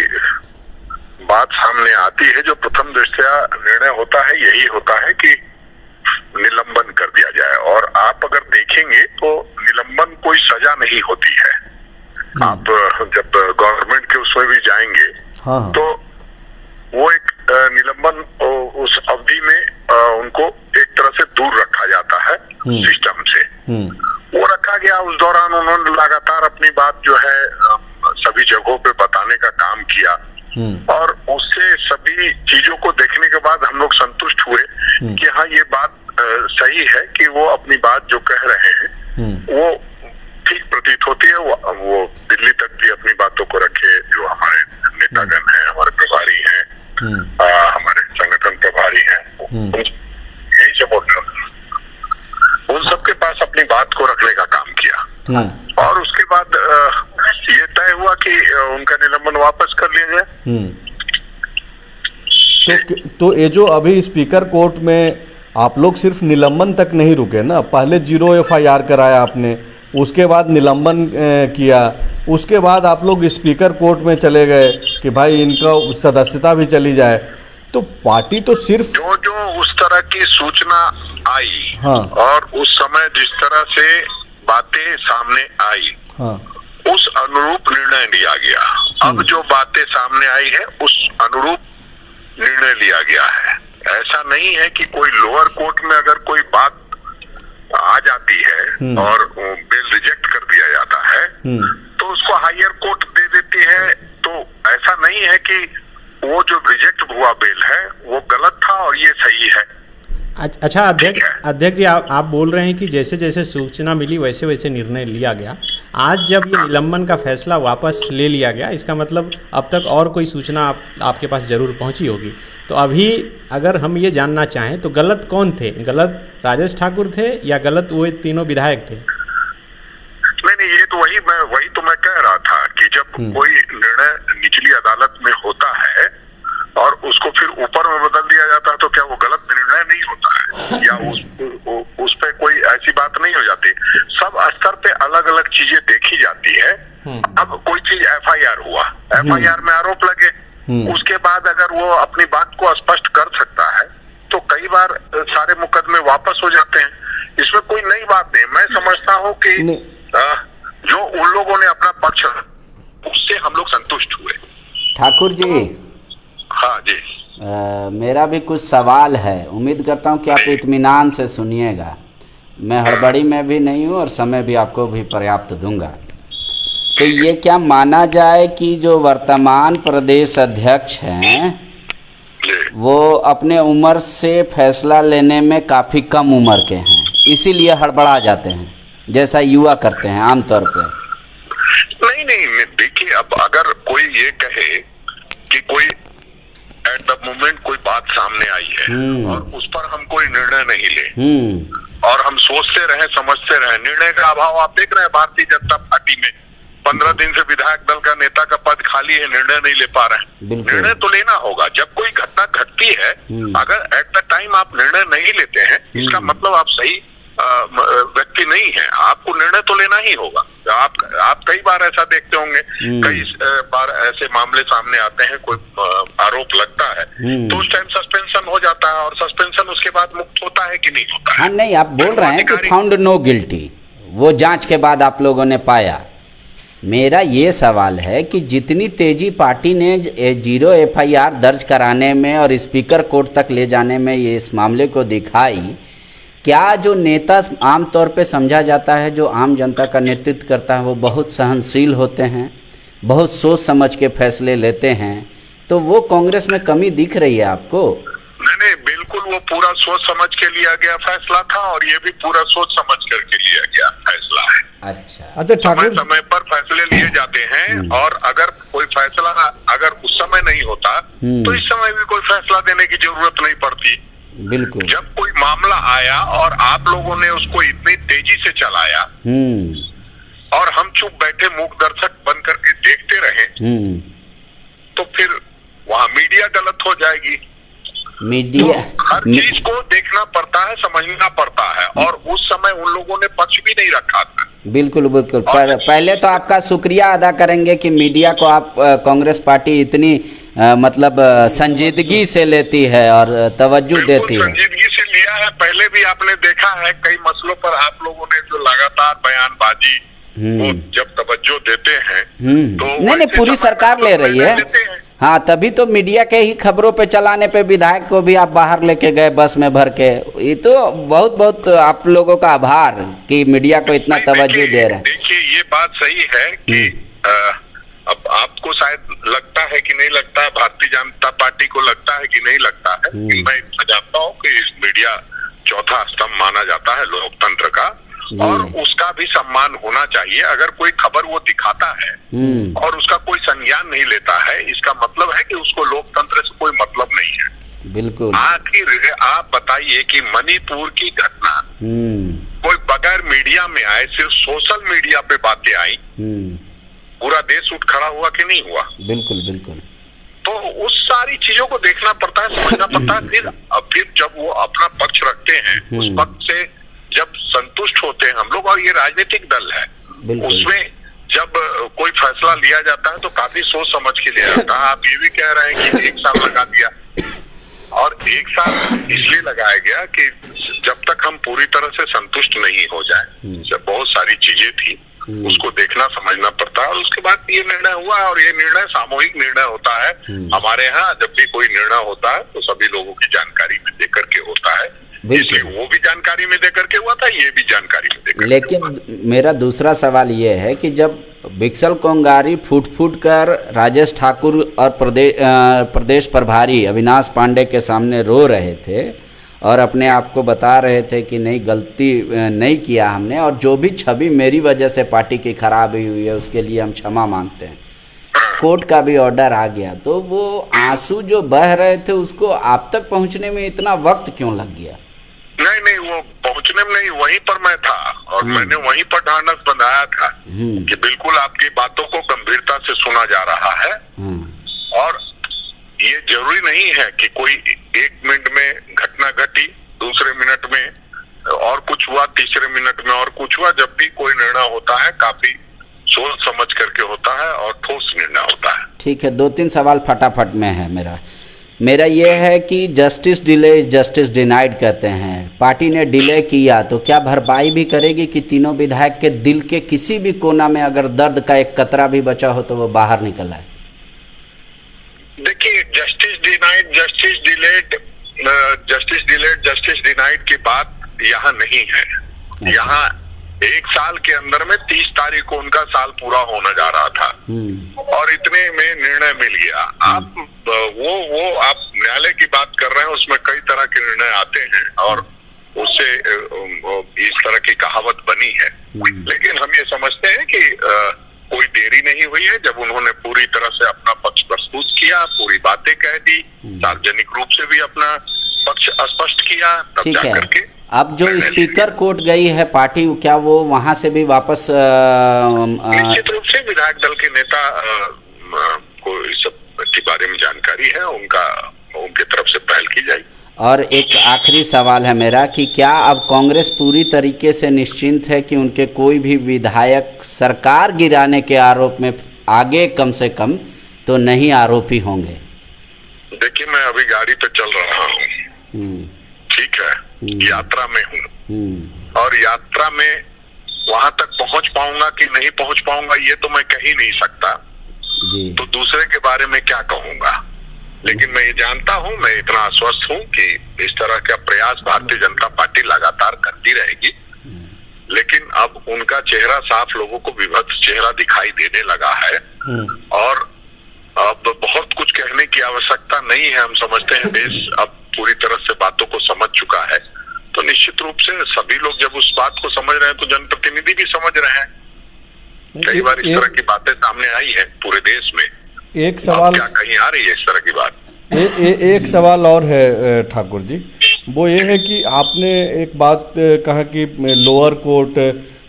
बात सामने आती है, जो प्रथम दृष्टया निर्णय होता है यही होता है कि निलंबन कर दिया जाए। और आप अगर देखेंगे तो निलंबन कोई सजा नहीं होती है। आप जब गवर्नमेंट के उसमें भी जाएंगे हाँ। तो वो एक निलंबन उस अवधि में उनको एक तरह से दूर रखा जाता है सिस्टम से। वो रखा गया। उस दौरान उन्होंने लगातार अपनी बात जो है सभी जगहों पे बताने का काम किया और उससे सभी चीजों को देखने के बाद हम लोग संतुष्ट हुए कि हाँ ये बात सही है कि वो अपनी बात जो कह रहे हैं वो ठीक प्रतीत होती है। वो दिल्ली तक भी अपनी बातों को रखे। जो हमारे नेतागण हैं, हमारे प्रभारी हैं, हमारे संगठन प्रभारी हैं, यही सब उन सबके पास अपनी बात को रखने का काम किया और उसके बाद ये तय हुआ कि उनका निलंबन वापस कर लिया जाए। तो ये जो अभी स्पीकर कोर्ट में आप लोग सिर्फ निलंबन तक नहीं रुके ना, पहले 0 FIR कराया आपने, उसके बाद निलंबन किया, उसके बाद आप लोग स्पीकर कोर्ट में चले गए कि भाई इनका सदस्यता भी चली जाए। तो पार्टी तो सिर्फ जो उस तरह की सूचना आई हाँ। और उस समय जिस तरह से बातें सामने आई हाँ। उस अनुरूप निर्णय लिया गया। अब जो बातें सामने आई है उस अनुरूप निर्णय लिया गया है। ऐसा नहीं है कि कोई लोअर कोर्ट में अगर कोई बात आ जाती है और बिल रिजेक्ट कर दिया जाता है तो उसको हायर कोर्ट दे देती है। तो ऐसा नहीं है कि वो जो रिजेक्ट हुआ बिल है वो गलत था और ये सही है। अच्छा अध्यक्ष जी, आप बोल रहे हैं कि जैसे जैसे सूचना मिली वैसे वैसे निर्णय लिया गया। आज जब ये निलंबन का फैसला वापस ले लिया गया, इसका मतलब अब तक और कोई सूचना आपके पास जरूर पहुंची होगी। तो अभी अगर हम ये जानना चाहें तो गलत कौन थे? गलत राजेश ठाकुर थे या गलत वो तीनों विधायक थे? नहीं, ये तो वही तो मैं कह रहा था कि जब कोई निर्णय निचली अदालत में होता है और उसको फिर ऊपर में बदल दिया जाता है तो क्या वो गलत निर्णय नहीं होता है या उस पे कोई ऐसी बात नहीं हो जाती। सब स्तर पे अलग अलग चीजें देखी जाती है। अब कोई चीज FIR हुआ, FIR में आरोप लगे, उसके बाद अगर वो अपनी बात को स्पष्ट कर सकता है तो कई बार सारे मुकदमे वापस हो जाते हैं। इसमें कोई नई बात नहीं। मैं समझता हूँ कि जो उन लोगों ने अपना पक्ष उससे हम लोग संतुष्ट हुए। ठाकुर जी, हाँ जी, मेरा भी कुछ सवाल है। उम्मीद करता हूँ कि आप इत्मीनान से सुनिएगा। मैं हड़बड़ी में भी नहीं हूँ और समय भी आपको भी पर्याप्त दूंगा। तो ये क्या माना जाए कि जो वर्तमान प्रदेश अध्यक्ष हैं वो अपने उम्र से फैसला लेने में काफ़ी कम उम्र के हैं, इसीलिए हड़बड़ा जाते हैं जैसा युवा करते हैं आमतौर पे? नहीं, देखिए, अब अगर कोई ये कहे कि कोई एट द मोमेंट कोई बात सामने आई है और उस पर हम कोई निर्णय नहीं ले और हम सोचते रहे, समझते रहे, निर्णय का अभाव आप देख रहे हैं भारतीय जनता पार्टी में। 15 दिन से विधायक दल का नेता का पद खाली है, निर्णय नहीं ले पा रहे हैं। निर्णय तो लेना होगा। जब कोई घटना घटती है, अगर एट द टाइम आप निर्णय नहीं लेते हैं, इसका मतलब आप सही व्यक्ति नहीं है। आपको निर्णय तो लेना ही होगा। आप कई बार ऐसा देखते होंगे, कई बार ऐसे मामले सामने आते हैं, कोई आरोप लगता है तो उस टाइम सस्पेंशन हो जाता है और सस्पेंशन उसके बाद मुक्त होता है कि नहीं होता है? हाँ, नहीं, आप बोल रहे हैं कि फाउंड नो गिल्टी, वो जांच के बाद आप लोगों ने पाया। मेरा ये सवाल है कि जितनी तेजी पार्टी ने 0 FIR दर्ज कराने में और स्पीकर कोर्ट तक ले जाने में ये इस मामले को दिखाई, क्या जो नेता आमतौर पे समझा जाता है जो आम जनता का नेतृत्व करता है वो बहुत सहनशील होते हैं, बहुत सोच समझ के फैसले लेते हैं, तो वो कांग्रेस में कमी दिख रही है आपको? नहीं, बिल्कुल वो पूरा सोच समझ के लिया गया फैसला था और ये भी पूरा सोच समझ करके लिया गया फैसला है। अच्छा ठाकुर, समय पर फैसले लिए जाते हैं और अगर कोई फैसला अगर उस समय नहीं होता तो इस समय भी कोई फैसला देने की जरूरत नहीं पड़ती। बिल्कुल। जब कोई मामला आया और आप लोगों ने उसको इतनी तेजी से चलाया और हम चुप बैठे मूक दर्शक बन करके देखते रहे तो फिर वहाँ मीडिया गलत हो जाएगी। मीडिया हर चीज को देखना पड़ता है, समझना पड़ता है और उस समय उन लोगों ने पक्ष भी नहीं रखा था। बिल्कुल। पहले तो आपका शुक्रिया अदा करेंगे कि मीडिया को आप कांग्रेस पार्टी इतनी मतलब संजीदगी से लेती है और तवज्जो देती है। संजीदगी से लिया है है, पहले भी आपने देखा है कई मसलों पर आप लोगों ने जो लगातार बयानबाजी वो जब तवज्जो देते हैं तो नहीं पूरी सरकार ले रही है। हाँ, तभी तो मीडिया के ही खबरों पे चलाने पे विधायक को भी आप बाहर लेके गए बस में भर के। ये तो बहुत बहुत आप लोगों का आभार कि मीडिया को इतना तवज्जो दे रहे हैं। देखिए ये बात सही है कि अब आपको शायद लगता है कि नहीं लगता है, भारतीय जनता पार्टी को लगता है कि नहीं लगता है, मैं इतना जानता हूँ कि मीडिया चौथा स्तंभ माना जाता है लोकतंत्र का और उसका भी सम्मान होना चाहिए। अगर कोई खबर वो दिखाता है और उसका कोई संज्ञान नहीं लेता है, इसका मतलब है कि उसको लोकतंत्र से कोई मतलब नहीं है। बिल्कुल। आखिर आप बताइए कि मणिपुर की घटना कोई बगैर मीडिया में आए, सिर्फ सोशल मीडिया पे बातें आई, पूरा देश उठ खड़ा हुआ कि नहीं हुआ? बिल्कुल बिल्कुल। तो उस सारी चीजों को देखना पड़ता है, समझना पड़ता है। फिर जब वो अपना पक्ष रखते हैं, उस पक्ष से जब संतुष्ट होते हैं हम लोग, और ये राजनीतिक दल है, उसमें जब कोई फैसला लिया जाता है तो काफी सोच समझ के लिया जाता है। आप ये भी कह रहे हैं कि 1 साल लगा दिया, और 1 साल इसलिए लगाया गया कि जब तक हम पूरी तरह से संतुष्ट नहीं हो जाए, जब बहुत सारी चीजें थी उसको देखना समझना पड़ता है, और उसके बाद ये निर्णय हुआ। और ये निर्णय सामूहिक निर्णय होता है। हमारे यहाँ जब भी कोई निर्णय होता है तो सभी लोगों की जानकारी में दे करके होता है, इसलिए वो भी जानकारी में दे करके हुआ था, ये भी जानकारी में दे करके। लेकिन मेरा दूसरा सवाल ये है कि जब बिक्सल कोंगारी फूट फूट कर राजेश ठाकुर और प्रदेश प्रभारी अविनाश पांडे के सामने रो रहे थे और अपने आप को बता रहे थे कि नहीं, गलती नहीं किया हमने, और जो भी छवि मेरी वजह से पार्टी की खराब हुई है उसके लिए हम क्षमा मांगते हैं, कोर्ट का भी ऑर्डर आ गया, तो वो आंसू जो बह रहे थे उसको आप तक पहुंचने में इतना वक्त क्यों लग गया? नहीं, वो पहुंचने में नहीं, वहीं पर मैं था और मैंने वहीं पर ढांढस बंधाया था कि बिल्कुल आपकी बातों को गंभीरता से सुना जा रहा है। और ये जरूरी नहीं है कि कोई 1 मिनट में घटना घटी, दूसरे मिनट में और कुछ हुआ, तीसरे मिनट में और कुछ हुआ। जब भी कोई निर्णय होता है काफी सोच समझ करके होता है और ठोस निर्णय होता है। ठीक है, 2-3 सवाल फटाफट में है मेरा ये है कि justice delay is justice denied कहते हैं। पार्टी ने डिले किया तो क्या भरपाई भी करेगी कि तीनों विधायक के दिल के किसी भी कोना में अगर दर्द का एक कतरा भी बचा हो तो वो बाहर निकल आए? देखिए, justice denied justice delayed justice denied की बात यहाँ नहीं है। यहाँ 1 साल के अंदर में 30 तारीख को उनका साल पूरा होने जा रहा था और इतने में निर्णय मिल गया। आप वो आप न्यायालय की बात कर रहे हैं, उसमें कई तरह के निर्णय आते हैं और उससे इस तरह की कहावत बनी है। लेकिन हम ये समझते हैं कि कोई देरी नहीं हुई है। जब उन्होंने पूरी तरह से अपना पक्ष प्रस्तुत किया, पूरी बातें कह दी, सार्वजनिक रूप से भी अपना पक्ष स्पष्ट किया, तब जाकर के अब जो स्पीकर कोर्ट गई है पार्टी, क्या वो वहां से भी वापस निश्चित रूप से विधायक दल के नेता को इस सब के बारे में जानकारी है, उनके तरफ से पहल की जाएगी। और एक आखिरी सवाल है मेरा कि क्या अब कांग्रेस पूरी तरीके से निश्चिंत है कि उनके कोई भी विधायक सरकार गिराने के आरोप में आगे कम से कम तो नहीं आरोपी होंगे? देखिए, मैं अभी गाड़ी पे चल रहा हूँ, ठीक है, यात्रा में हूँ और यात्रा में वहां तक पहुंच पाऊंगा कि नहीं पहुंच पाऊंगा ये तो मैं कह ही नहीं सकता जी। तो दूसरे के बारे में क्या कहूंगा, लेकिन मैं ये जानता हूं, मैं इतना आश्वस्त हूं कि इस तरह का प्रयास भारतीय जनता पार्टी लगातार करती रहेगी। लेकिन अब उनका चेहरा साफ लोगों को विभत्स चेहरा दिखाई देने लगा है और अब बहुत कुछ कहने की आवश्यकता नहीं है। हम समझते हैं देश अब पूरी तरह से बातों को समझ चुका है, तो निश्चित रूप से सभी लोग जब उस बात को समझ रहे हैं तो जनप्रतिनिधि भी समझ रहे हैं। कई बार इस तरह की बातें सामने आई है पूरे देश में। एक सवाल क्या कहीं आ रही है इस तरह की बात? एक सवाल और है ठाकुर जी, वो ये है कि आपने एक बात कहा कि लोअर कोर्ट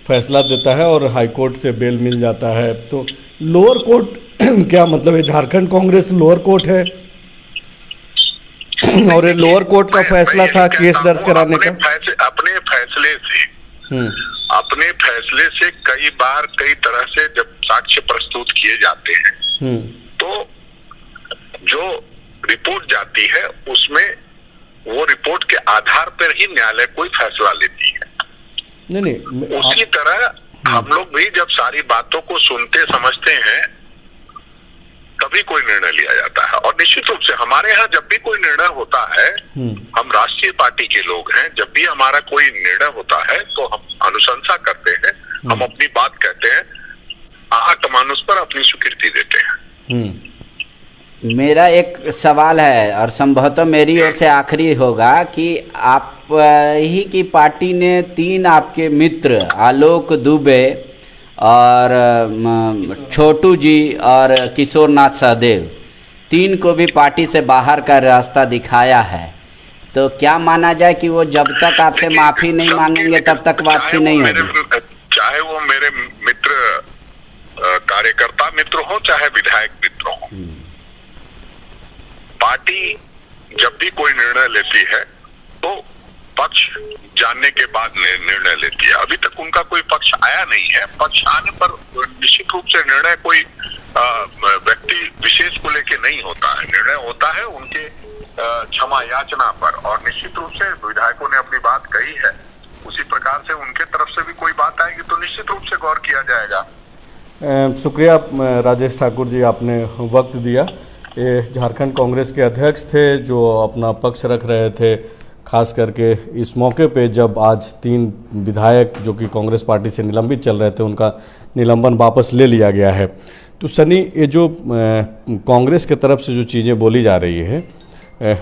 फैसला देता है और हाई कोर्ट से बेल मिल जाता है, तो लोअर कोर्ट क्या मतलब है? झारखंड कांग्रेस लोअर कोर्ट है और ये लोअर कोर्ट का फैसला था केस दर्ज कराने का। अपने फैसले से कई बार कई तरह से जब साक्ष्य प्रस्तुत किए जाते हैं तो जो रिपोर्ट जाती है उसमें वो रिपोर्ट के आधार पर ही न्यायालय कोई फैसला लेती है। नहीं उसी तरह हम लोग भी जब सारी बातों को सुनते समझते हैं तभी कोई निर्णय लिया जाता है। और निश्चित रूप से हमारे यहाँ जब भी कोई निर्णय होता है, हम राष्ट्रीय पार्टी के लोग हैं, जब भी हमारा कोई निर्णय होता है तो हम अनुशंसा करते हैं, हम अपनी बात कहते हैं, आकमानुष पर अपनी स्वीकृति देते हैं। मेरा एक सवाल है और संभवतः मेरी ओर से आखिरी होगा कि आप ही की पार्टी ने 3 आपके मित्र आलोक दुबे और छोटू जी और किशोरनाथ सहदेव 3 को भी पार्टी से बाहर का रास्ता दिखाया है, तो क्या माना जाए कि वो जब तक आपसे माफी नहीं मांगेंगे तब तक वापसी नहीं होगी? चाहे वो मेरे मित्र कार्यकर्ता मित्र हो चाहे विधायक मित्र हो, पार्टी जब भी कोई निर्णय लेती है तो पक्ष जानने के बाद निर्णय लेती है। अभी तक उनका कोई पक्ष आया नहीं है। पक्ष आने पर निश्चित रूप से निर्णय कोई व्यक्ति विशेष को लेके नहीं होता है, निर्णय होता है उनके क्षमा याचना पर। और निश्चित रूप से विधायकों ने अपनी बात कही है, उसी प्रकार से उनके तरफ से भी कोई बात आएगी तो निश्चित रूप से गौर किया जाएगा। शुक्रिया राजेश ठाकुर जी, आपने वक्त दिया। ये झारखंड कांग्रेस के अध्यक्ष थे जो अपना पक्ष रख रहे थे, खास करके इस मौके पे जब आज 3 विधायक जो कि कांग्रेस पार्टी से निलंबित चल रहे थे उनका निलंबन वापस ले लिया गया है। तो सनी, ये जो कांग्रेस के तरफ से जो चीज़ें बोली जा रही है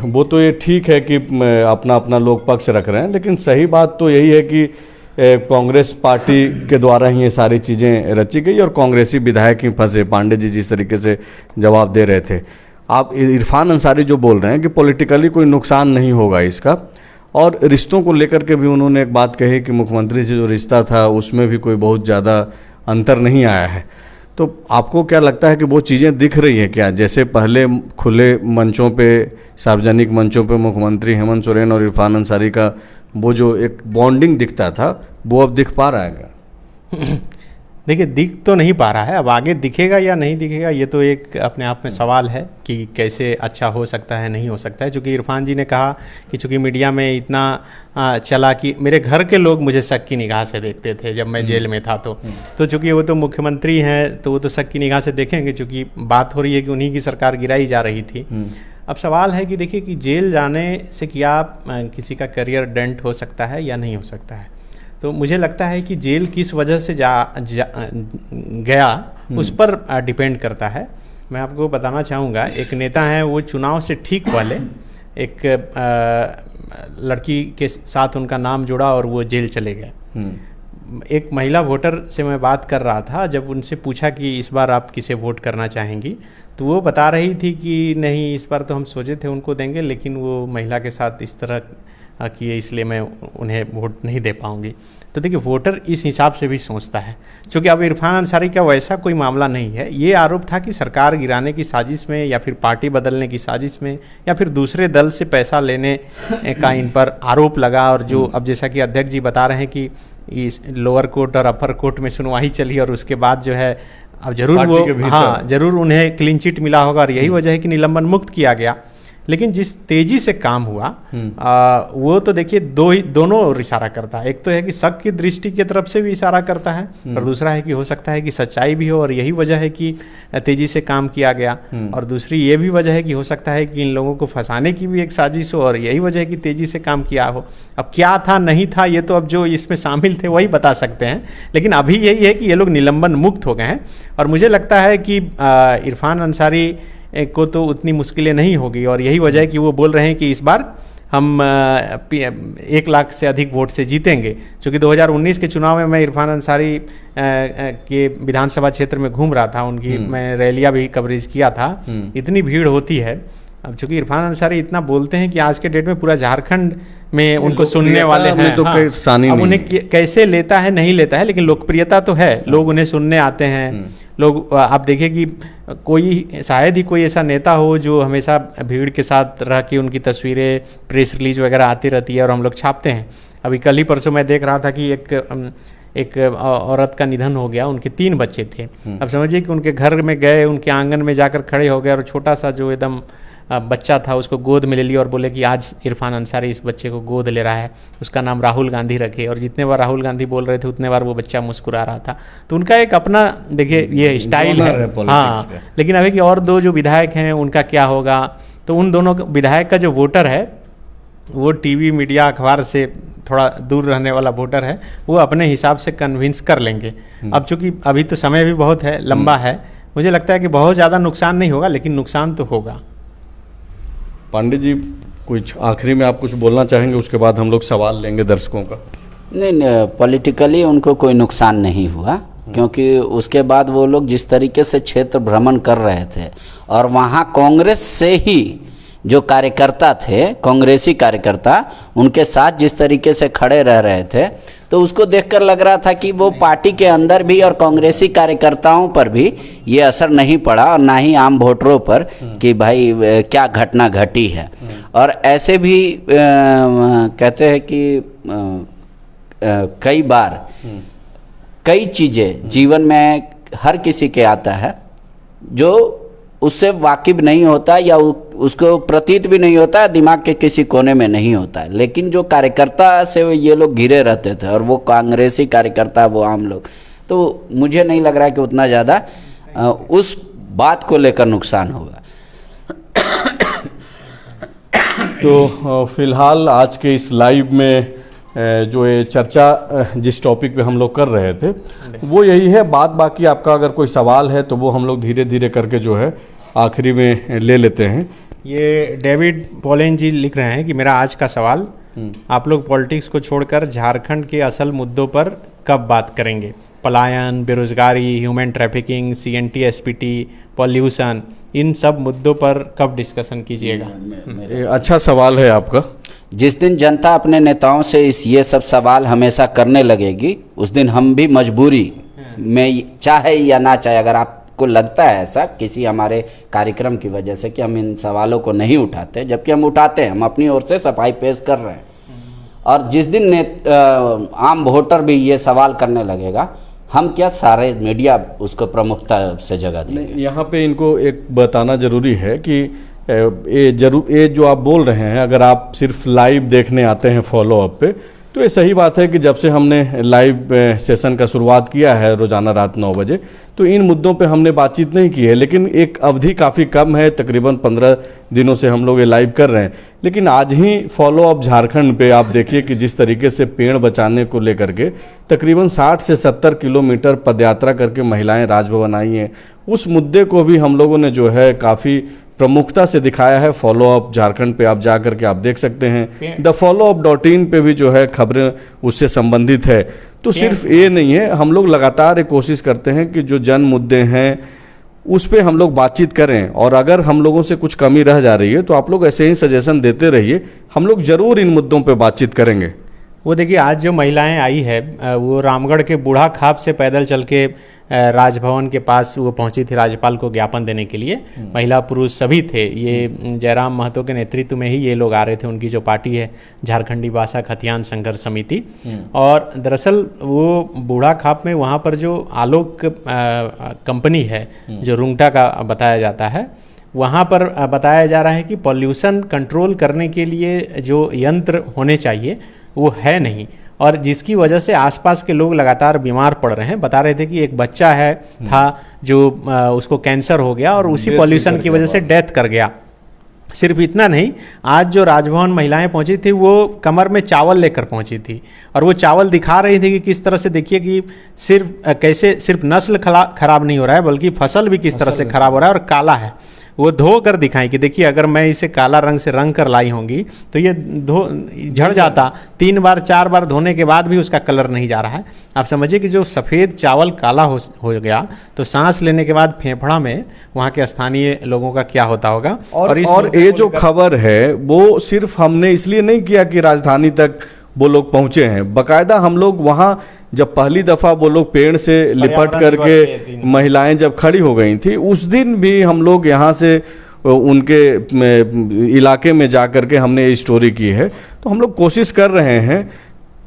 वो तो ये ठीक है कि अपना अपना लोग पक्ष रख रहे हैं, लेकिन सही बात तो यही है कि कांग्रेस पार्टी के द्वारा ही ये सारी चीज़ें रची गई और कांग्रेसी विधायक ही फंसे। पांडे जी जिस तरीके से जवाब दे रहे थे, आप इरफान अंसारी जो बोल रहे हैं कि पॉलिटिकली कोई नुकसान नहीं होगा इसका, और रिश्तों को लेकर के भी उन्होंने एक बात कही कि मुख्यमंत्री से जो रिश्ता था उसमें भी कोई बहुत ज़्यादा अंतर नहीं आया है। तो आपको क्या लगता है कि वो चीज़ें दिख रही हैं क्या? जैसे पहले खुले मंचों पे, सार्वजनिक मंचों पे मुख्यमंत्री हेमंत सोरेन और इरफान अंसारी का वो जो एक बॉन्डिंग दिखता था वो अब दिख पा रहा है क्या? देखिए, दिख तो नहीं पा रहा है। अब आगे दिखेगा या नहीं दिखेगा ये तो एक अपने आप में सवाल है कि कैसे अच्छा हो सकता है, नहीं हो सकता है। चूँकि इरफान जी ने कहा कि चूँकि मीडिया में इतना चला कि मेरे घर के लोग मुझे शक की निगाह से देखते थे जब मैं जेल में था, तो चूँकि वो तो मुख्यमंत्री हैं तो वो तो शक की निगाह से देखेंगे, चूँकि बात हो रही है कि उन्हीं की सरकार गिराई जा रही थी। अब सवाल है कि देखिए कि जेल जाने से क्या किसी का करियर डेंट हो सकता है या नहीं हो सकता है। तो मुझे लगता है कि जेल किस वजह से गया उस पर डिपेंड करता है। मैं आपको बताना चाहूँगा, एक नेता हैं वो चुनाव से ठीक पहले एक लड़की के साथ उनका नाम जुड़ा और वो जेल चले गए। एक महिला वोटर से मैं बात कर रहा था, जब उनसे पूछा कि इस बार आप किसे वोट करना चाहेंगी, तो वो बता रही थी कि नहीं, इस बार तो हम सोचे थे उनको देंगे, लेकिन वो महिला के साथ इस तरह किए इसलिए मैं उन्हें वोट नहीं दे पाऊंगी। तो देखिए, वोटर इस हिसाब से भी सोचता है। क्योंकि अब इरफान अंसारी का वैसा कोई मामला नहीं है। ये आरोप था कि सरकार गिराने की साजिश में या फिर पार्टी बदलने की साजिश में या फिर दूसरे दल से पैसा लेने का इन पर आरोप लगा। और जो अब जैसा कि अध्यक्ष जी बता रहे हैं कि इस लोअर कोर्ट और अपर कोर्ट में सुनवाई चली और उसके बाद जो है अब जरूर वो जरूर उन्हें क्लीन चिट मिला होगा और यही वजह है कि निलंबन मुक्त किया गया। लेकिन जिस तेजी से काम हुआ वो तो देखिए दोनों ओर इशारा करता है। एक तो है कि शक की दृष्टि की तरफ से भी इशारा करता है और दूसरा है कि हो सकता है कि सच्चाई भी हो और यही वजह है कि तेजी से काम किया गया। और दूसरी ये भी वजह है कि हो सकता है कि इन लोगों को फंसाने की भी एक साजिश हो और यही वजह है कि तेजी से काम किया हो। अब क्या था नहीं था ये तो अब जो इसमें शामिल थे वही बता सकते हैं, लेकिन अभी यही है कि ये लोग निलंबन मुक्त हो गए हैं। और मुझे लगता है कि इरफान अंसारी को तो उतनी मुश्किलें नहीं होगी और यही वजह है कि वो बोल रहे हैं कि इस बार हम 1 लाख से अधिक वोट से जीतेंगे। क्योंकि 2019 के चुनाव में मैं इरफान अंसारी के विधानसभा क्षेत्र में घूम रहा था, उनकी मैं रैलियां भी कवरेज किया था। इतनी भीड़ होती है। अब चूंकि इरफान अंसारी इतना बोलते हैं कि आज के डेट में पूरा झारखंड में उनको सुनने वाले हैं। तो अब उन्हें कैसे लेता है नहीं लेता है, लेकिन लोकप्रियता तो है, लोग उन्हें सुनने आते हैं। लोग आप देखिए कि कोई शायद ही कोई ऐसा नेता हो जो हमेशा भीड़ के साथ रह के उनकी तस्वीरें प्रेस रिलीज वगैरह आती रहती है और हम लोग छापते हैं। अभी कल ही परसों मैं देख रहा था कि एक औरत का निधन हो गया, उनके 3 बच्चे थे। अब समझिए कि उनके घर में गए, उनके आंगन में जाकर खड़े हो गए और छोटा सा जो एकदम बच्चा था उसको गोद में ले लिया और बोले कि आज इरफान अंसारी इस बच्चे को गोद ले रहा है, उसका नाम राहुल गांधी रखे, और जितने बार राहुल गांधी बोल रहे थे उतने बार वो बच्चा मुस्कुरा रहा था। तो उनका एक अपना देखिए ये स्टाइल है। हाँ, लेकिन अभी कि और दो जो विधायक हैं उनका क्या होगा, तो उन दोनों विधायक का जो वोटर है वो टीवी मीडिया अखबार से थोड़ा दूर रहने वाला वोटर है, वो अपने हिसाब से कन्विंस कर लेंगे। अब चूंकि अभी तो समय भी बहुत है, लंबा है, मुझे लगता है कि बहुत ज़्यादा नुकसान नहीं होगा, लेकिन नुकसान तो होगा। पांडे जी कुछ आखिरी में आप कुछ बोलना चाहेंगे, उसके बाद हम लोग सवाल लेंगे दर्शकों का। नहीं, पॉलिटिकली उनको कोई नुकसान नहीं हुआ, क्योंकि उसके बाद वो लोग जिस तरीके से क्षेत्र भ्रमण कर रहे थे और वहाँ कांग्रेस से ही जो कार्यकर्ता थे, कांग्रेसी कार्यकर्ता उनके साथ जिस तरीके से खड़े रह रहे थे, तो उसको देखकर लग रहा था कि वो पार्टी के अंदर भी और कांग्रेसी कार्यकर्ताओं पर भी ये असर नहीं पड़ा और ना ही आम वोटरों पर कि भाई क्या घटना घटी है। और ऐसे भी कहते हैं कि कई बार कई चीज़ें जीवन में हर किसी के आता है जो उससे वाकिफ नहीं होता या उसको प्रतीत भी नहीं होता है, दिमाग के किसी कोने में नहीं होता है, लेकिन जो कार्यकर्ता से ये लोग घिरे रहते थे और वो कांग्रेसी कार्यकर्ता, वो आम लोग, तो मुझे नहीं लग रहा है कि उतना ज़्यादा उस बात को लेकर नुकसान होगा। तो फिलहाल आज के इस लाइव में जो ये चर्चा जिस टॉपिक पे हम लोग कर रहे थे वो यही है। बाकी आपका अगर कोई सवाल है तो वो हम लोग धीरे धीरे करके जो है आखिरी में ले लेते हैं। ये डेविड पोलेन जी लिख रहे हैं कि मेरा आज का सवाल, आप लोग पॉलिटिक्स को छोड़कर झारखंड के असल मुद्दों पर कब बात करेंगे? पलायन, बेरोजगारी, human trafficking, CNT, SPT, pollution, इन सब मुद्दों पर कब डिस्कशन कीजिएगा? अच्छा सवाल है आपका। जिस दिन जनता अपने नेताओं से ये सब सवाल हमेशा करने लगेगी, उस दिन हम भी मजबूरी में, चाहे या ना चाहे, अगर आपको लगता है ऐसा किसी हमारे कार्यक्रम की वजह से कि हम इन सवालों को नहीं उठाते, जबकि हम उठाते हैं, हम अपनी ओर से सफाई पेश कर रहे हैं, और जिस दिन आम वोटर भी ये सवाल करने लगेगा, हम क्या सारे मीडिया उसको प्रमुखता से जगह देंगे। यहाँ पे इनको एक बताना जरूरी है कि ये जो आप बोल रहे हैं, अगर आप सिर्फ लाइव देखने आते हैं फॉलो अप पे, तो ये सही बात है कि जब से हमने लाइव सेशन का शुरुआत किया है रोज़ाना रात 9 बजे, तो इन मुद्दों पे हमने बातचीत नहीं की है, लेकिन एक अवधि काफ़ी कम है, तकरीबन 15 दिनों से हम लोग ये लाइव कर रहे हैं। लेकिन आज ही फॉलो अप झारखंड पे आप देखिए कि जिस तरीके से पेड़ बचाने को लेकर के तकरीबन 60 से 70 किलोमीटर पदयात्रा करके महिलाएं राजभवन आई हैं, उस मुद्दे को भी हम लोगों ने जो है काफ़ी प्रमुखता से दिखाया है। फॉलो अप झारखंड पे आप जा करके आप देख सकते हैं, thefollowup.in पे भी जो है खबरें उससे संबंधित है। तो सिर्फ ये नहीं है, हम लोग लगातार एक कोशिश करते हैं कि जो जन मुद्दे हैं उस पे हम लोग बातचीत करें, और अगर हम लोगों से कुछ कमी रह जा रही है तो आप लोग ऐसे ही सजेशन देते रहिए, हम लोग ज़रूर इन मुद्दों पे बातचीत करेंगे। वो देखिए, आज जो महिलाएं आई है वो रामगढ़ के बूढ़ा खाप से पैदल चल के राजभवन के पास वो पहुंची थी राज्यपाल को ज्ञापन देने के लिए। महिला पुरुष सभी थे। ये जयराम महतो के नेतृत्व में ही ये लोग आ रहे थे, उनकी जो पार्टी है झारखंडी भाषा खतियान संघर्ष समिति। और दरअसल वो बूढ़ा खाप में वहाँ पर जो आलोक कंपनी है जो रुंगटा का बताया जाता है, वहाँ पर बताया जा रहा है कि पॉल्यूशन कंट्रोल करने के लिए जो यंत्र होने चाहिए वो है नहीं, और जिसकी वजह से आसपास के लोग लगातार बीमार पड़ रहे हैं। बता रहे थे कि एक बच्चा था जो उसको कैंसर हो गया और उसी पॉल्यूशन की वजह से डेथ कर गया। सिर्फ इतना नहीं, आज जो राजभवन महिलाएं पहुंची थी वो कमर में चावल लेकर पहुंची थी, और वो चावल दिखा रही थी कि किस तरह से, देखिए कि सिर्फ नस्ल खराब नहीं हो रहा है बल्कि फसल भी किस तरह से खराब हो रहा है और काला है। वो धो कर दिखाएं कि देखिए अगर मैं इसे काला रंग से रंग कर लाई होंगी तो ये झड़ जाता, 3 बार 4 बार धोने के बाद भी उसका कलर नहीं जा रहा है। आप समझिए कि जो सफ़ेद चावल काला हो गया तो सांस लेने के बाद फेफड़ा में वहाँ के स्थानीय लोगों का क्या होता होगा। और ये जो खबर है वो सिर्फ हमने इसलिए नहीं किया कि राजधानी तक वो लोग पहुँचे हैं, बाकायदा हम लोग वहाँ जब पहली दफ़ा वो लोग पेड़ से लिपट करके महिलाएं जब खड़ी हो गई थी, उस दिन भी हम लोग यहाँ से उनके इलाके में जा कर के हमने ये स्टोरी की है। तो हम लोग कोशिश कर रहे हैं,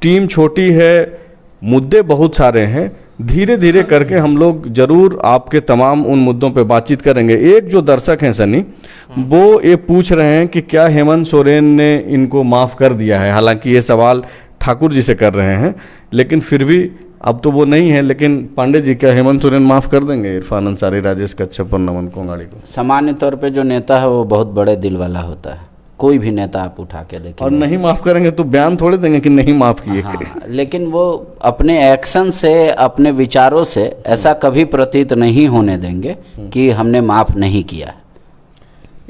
टीम छोटी है, मुद्दे बहुत सारे हैं, धीरे धीरे करके हम लोग जरूर आपके तमाम उन मुद्दों पे बातचीत करेंगे। एक जो दर्शक हैं सनी, वो ये पूछ रहे हैं कि क्या हेमंत सोरेन ने इनको माफ़ कर दिया है। हालांकि ये सवाल ठाकुर जी से कर रहे हैं, लेकिन फिर भी अब तो वो नहीं है, लेकिन पांडे जी क्या हेमंत सोरेन माफ़ कर देंगे इरफान अंसारी, राजेश कच्छप और नमन कोंगाड़ी को? सामान्य तौर पे जो नेता है वो बहुत बड़े दिल वाला होता है, कोई भी नेता आप उठा के देखिए। और नहीं माफ़ करेंगे तो बयान थोड़े देंगे कि नहीं माफ़ किए। हाँ, लेकिन वो अपने एक्शन से, अपने विचारों से ऐसा कभी प्रतीत नहीं होने देंगे कि हमने माफ़ नहीं किया।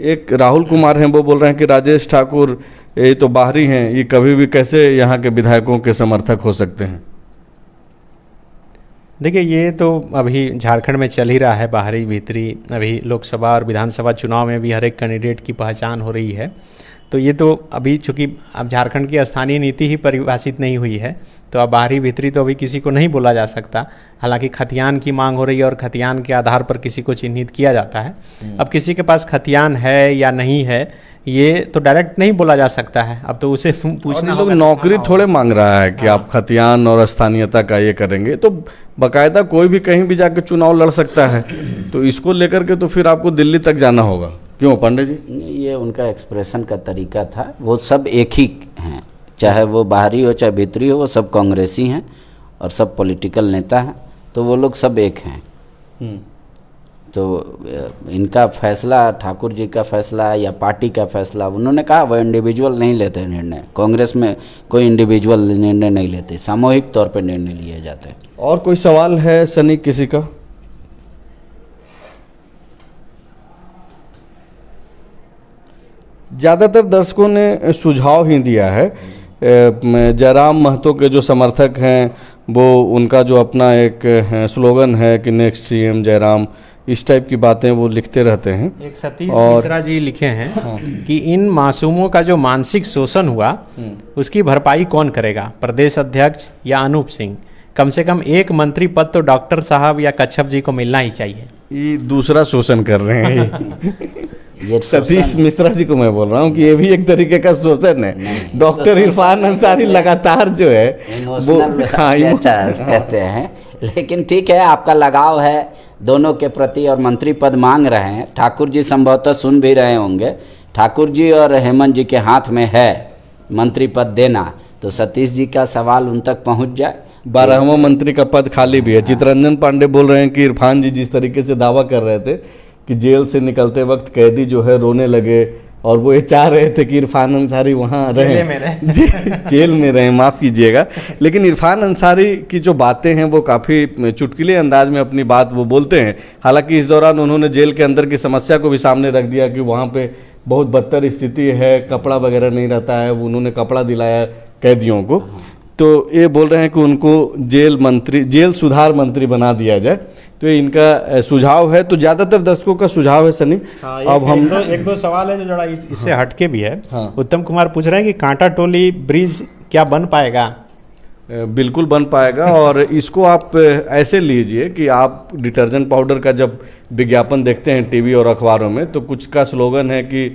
एक राहुल कुमार हैं, वो बोल रहे हैं कि राजेश ठाकुर ये तो बाहरी हैं, ये कभी भी कैसे यहाँ के विधायकों के समर्थक हो सकते हैं? देखिए, ये तो अभी झारखंड में चल ही रहा है, बाहरी भीतरी। अभी लोकसभा और विधानसभा चुनाव में भी हर एक कैंडिडेट की पहचान हो रही है। तो ये तो अभी चूंकि अब झारखंड की स्थानीय नीति ही परिभाषित नहीं हुई है, तो अब बाहरी भीतरी तो अभी किसी को नहीं बोला जा सकता। हालांकि खतियान की मांग हो रही है और खतियान के आधार पर किसी को चिन्हित किया जाता है। अब किसी के पास खतियान है या नहीं है, ये तो डायरेक्ट नहीं बोला जा सकता है। अब तो उसे पूछना लोग नौकरी थोड़े मांग रहा है कि आप खतियान और स्थानीयता का ये करेंगे, तो बाकायदा कोई भी कहीं भी जाकर चुनाव लड़ सकता है। तो इसको लेकर के तो फिर आपको दिल्ली तक जाना होगा, क्यों पांडे जी? ये उनका एक्सप्रेशन का तरीका था। वो सब एक ही हैं, चाहे वो बाहरी हो चाहे भीतरी हो, वो सब कांग्रेसी हैं और सब पॉलिटिकल नेता हैं, तो वो लोग सब एक हैं। तो इनका फैसला, ठाकुर जी का फैसला या पार्टी का फैसला, उन्होंने कहा वो इंडिविजुअल नहीं लेते निर्णय। कांग्रेस में कोई इंडिविजुअल निर्णय नहीं लेते, सामूहिक तौर पे निर्णय लिए जाते हैं। और कोई सवाल है सनी किसी का? ज़्यादातर दर्शकों ने सुझाव ही दिया है। जयराम महतो के जो समर्थक हैं, वो उनका जो अपना एक स्लोगन है कि नेक्स्ट सीएम जयराम, इस टाइप की बातें वो लिखते रहते हैं। एक सतीश मिश्रा जी लिखे हैं कि इन मासूमों का जो मानसिक शोषण हुआ उसकी भरपाई कौन करेगा, प्रदेश अध्यक्ष या अनूप सिंह? कम से कम एक मंत्री पद तो डॉक्टर साहब या कच्छप जी को मिलना ही चाहिए। ये दूसरा शोषण कर रहे हैं। ये सतीश मिश्रा जी को मैं बोल रहा हूँ कि ये भी एक तरीके का शोषण है। डॉक्टर इरफान अंसारी लगातार जो है वो कहते हैं, लेकिन ठीक है, आपका लगाव है दोनों के प्रति और मंत्री पद मांग रहे हैं। ठाकुर जी संभवतः सुन भी रहे होंगे। ठाकुर जी और हेमंत जी के हाथ में है मंत्री पद देना, तो सतीश जी का सवाल उन तक पहुंच जाए। 12वां मंत्री का पद खाली भी है। चितरंजन पांडे बोल रहे हैं कि इरफान जी जिस तरीके से दावा कर रहे थे कि जेल से निकलते वक्त कैदी जो है रोने लगे, और वो ये चाह रहे थे कि इरफान अंसारी वहाँ रहे, जेल में रहे, माफ़ कीजिएगा। लेकिन इरफान अंसारी की जो बातें हैं वो काफ़ी चुटकुले अंदाज में अपनी बात वो बोलते हैं। हालांकि इस दौरान उन्होंने जेल के अंदर की समस्या को भी सामने रख दिया कि वहाँ पे बहुत बदतर स्थिति है, कपड़ा वगैरह नहीं रहता है। उन्होंने कपड़ा दिलाया कैदियों को। तो ये बोल रहे हैं कि उनको जेल सुधार मंत्री बना दिया जाए। तो ये इनका सुझाव है। तो ज़्यादातर दर्शकों का सुझाव है सनी। हाँ, अब हम एक दो सवाल है जो जरा इससे हटके भी है। हाँ। उत्तम कुमार पूछ रहे हैं कि कांटा टोली ब्रिज क्या बन पाएगा? बिल्कुल बन पाएगा। और इसको आप ऐसे लीजिए कि आप डिटर्जेंट पाउडर का जब विज्ञापन देखते हैं टीवी और अखबारों में, तो कुछ का स्लोगन है कि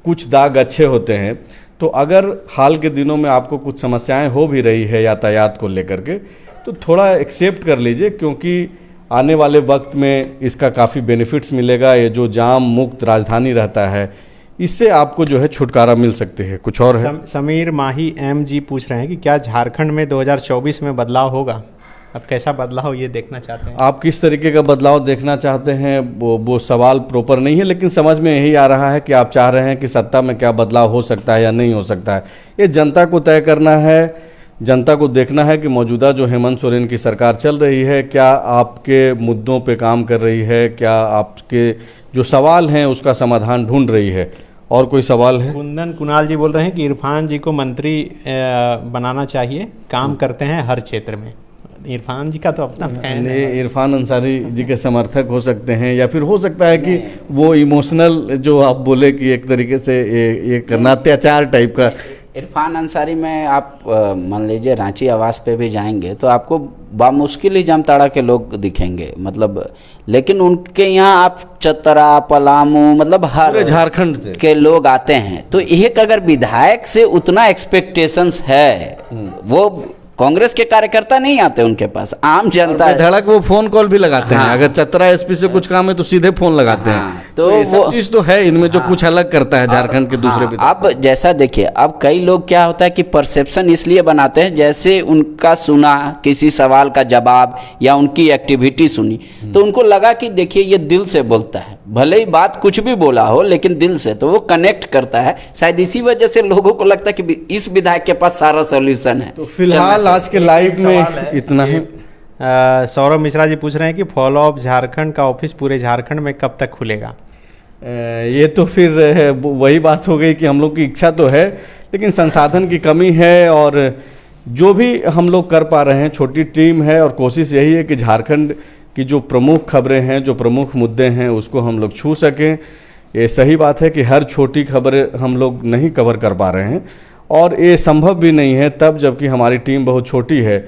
कुछ दाग अच्छे होते हैं। तो अगर हाल के दिनों में आपको कुछ समस्याएं हो भी रही है यातायात को लेकर के, तो थोड़ा एक्सेप्ट कर लीजिए, क्योंकि आने वाले वक्त में इसका काफ़ी बेनिफिट्स मिलेगा। ये जो जाम मुक्त राजधानी रहता है, इससे आपको जो है छुटकारा मिल सकती है। कुछ और है? समीर माही एम जी पूछ रहे हैं कि क्या झारखंड में 2024 में बदलाव होगा? अब कैसा बदलाव ये देखना चाहते हैं आप? किस तरीके का बदलाव देखना चाहते हैं वो सवाल प्रॉपर नहीं है, लेकिन समझ में यही आ रहा है कि आप चाह रहे हैं कि सत्ता में क्या बदलाव हो सकता है या नहीं हो सकता है। ये जनता को तय करना है। जनता को देखना है कि मौजूदा जो हेमंत सोरेन की सरकार चल रही है, क्या आपके मुद्दों पे काम कर रही है, क्या आपके जो सवाल हैं उसका समाधान ढूंढ रही है। और कोई सवाल है? कुंदन कुणाल जी बोल रहे हैं कि इरफान जी को मंत्री बनाना चाहिए, काम करते हैं हर क्षेत्र में। इरफान जी का तो अपना फैन है। इरफान अंसारी जी के समर्थक हो सकते हैं, या फिर हो सकता है कि वो इमोशनल जो आप बोले कि एक तरीके से एक नाट्याचार टाइप का। इरफान अंसारी में आप मान लीजिए रांची आवास पे भी जाएंगे तो आपको बामुश्किल ही जामताड़ा के लोग दिखेंगे, मतलब। लेकिन उनके यहाँ आप चतरा, पलामू, मतलब हर झारखंड से के लोग आते हैं। तो एक अगर विधायक से उतना एक्सपेक्टेशंस है, वो कांग्रेस के कार्यकर्ता नहीं आते उनके पास, आम जनता है। धड़क वो फोन कॉल भी लगाते हैं, हाँ। अगर चतरा एसपी से कुछ काम है तो सीधे फोन लगाते हाँ, हैं। तो ये सब वो चीज तो है इनमें जो कुछ अलग करता है झारखंड के दूसरे अब जैसा देखिए, अब कई लोग क्या होता है कि परसेप्शन इसलिए बनाते हैं, जैसे उनका सुना किसी सवाल का जवाब या उनकी एक्टिविटी सुनी तो उनको लगा कि देखिए ये दिल से बोलता है, भले ही बात कुछ भी बोला हो लेकिन दिल से, तो वो कनेक्ट करता है। शायद इसी वजह से लोगों को लगता है कि इस विधायक के पास सारा सोल्यूशन है। तो फिलहाल आज के लाइव में इतना ही। सौरभ मिश्रा जी पूछ रहे हैं कि फॉलो अप झारखंड का ऑफिस पूरे झारखंड में कब तक खुलेगा? ये तो फिर वही बात हो गई कि हम लोग की इच्छा तो है लेकिन संसाधन की कमी है, और जो भी हम लोग कर पा रहे हैं, छोटी टीम है और कोशिश यही है कि झारखंड की जो प्रमुख खबरें हैं, जो प्रमुख मुद्दे हैं उसको हम लोग छू सकें। ये सही बात है कि हर छोटी खबर हम लोग नहीं कवर कर पा रहे हैं और ये संभव भी नहीं है तब जबकि हमारी टीम बहुत छोटी है।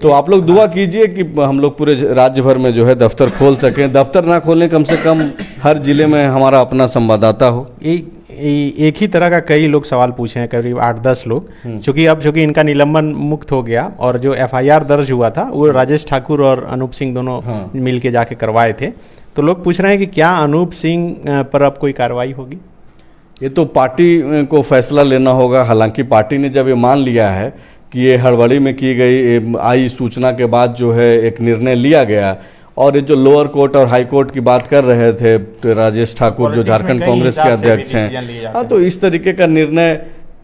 तो आप लोग दुआ कीजिए कि हम लोग पूरे राज्य भर में जो है दफ्तर खोल सकें। दफ्तर ना खोलें, कम से कम हर जिले में हमारा अपना संवाददाता हो। एक ही तरह का कई लोग सवाल पूछे हैं, करीब 8-10 लोग, चूंकि इनका निलंबन मुक्त हो गया और जो एफआईआर दर्ज हुआ था वो राजेश ठाकुर और अनूप सिंह दोनों मिल के जाके करवाए थे। तो लोग पूछ रहे हैं कि क्या अनूप सिंह पर अब कोई कार्रवाई होगी? ये तो पार्टी को फैसला लेना होगा। हालांकि पार्टी ने जब ये मान लिया है कि ये हड़बड़ी में की गई आई सूचना के बाद जो है एक निर्णय लिया गया, और ये जो लोअर कोर्ट और हाई कोर्ट की बात कर रहे थे तो राजेश ठाकुर जो झारखंड कांग्रेस के अध्यक्ष हैं, हाँ, तो इस तरीके का निर्णय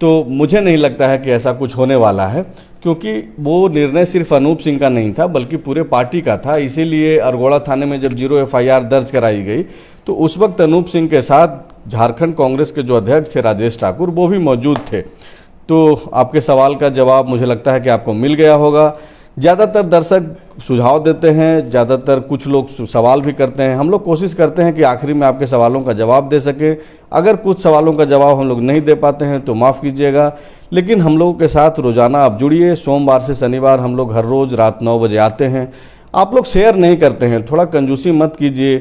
तो मुझे नहीं लगता है कि ऐसा कुछ होने वाला है, क्योंकि वो निर्णय सिर्फ अनूप सिंह का नहीं था बल्कि पूरे पार्टी का था। इसीलिए अरगोड़ा थाने में जब 0 एफआईआर दर्ज कराई गई तो उस वक्त अनूप सिंह के साथ झारखंड कांग्रेस के जो अध्यक्ष थे राजेश ठाकुर, वो भी मौजूद थे। तो आपके सवाल का जवाब मुझे लगता है कि आपको मिल गया होगा। ज़्यादातर दर्शक सुझाव देते हैं, ज़्यादातर कुछ लोग सवाल भी करते हैं। हम लोग कोशिश करते हैं कि आखिरी में आपके सवालों का जवाब दे सकें। अगर कुछ सवालों का जवाब हम लोग नहीं दे पाते हैं तो माफ़ कीजिएगा, लेकिन हम लोगों के साथ रोज़ाना आप जुड़िए। सोमवार से शनिवार हम लोग हर रोज़ रात 9 बजे आते हैं। आप लोग शेयर नहीं करते हैं, थोड़ा कंजूसी मत कीजिए,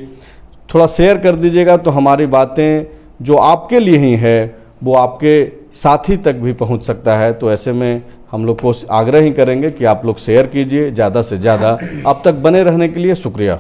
थोड़ा शेयर कर दीजिएगा तो हमारी बातें जो आपके लिए ही है वो आपके साथी तक भी पहुंच सकता है। तो ऐसे में हम लोग को आग्रह ही करेंगे कि आप लोग शेयर कीजिए ज़्यादा से ज़्यादा। अब तक बने रहने के लिए शुक्रिया।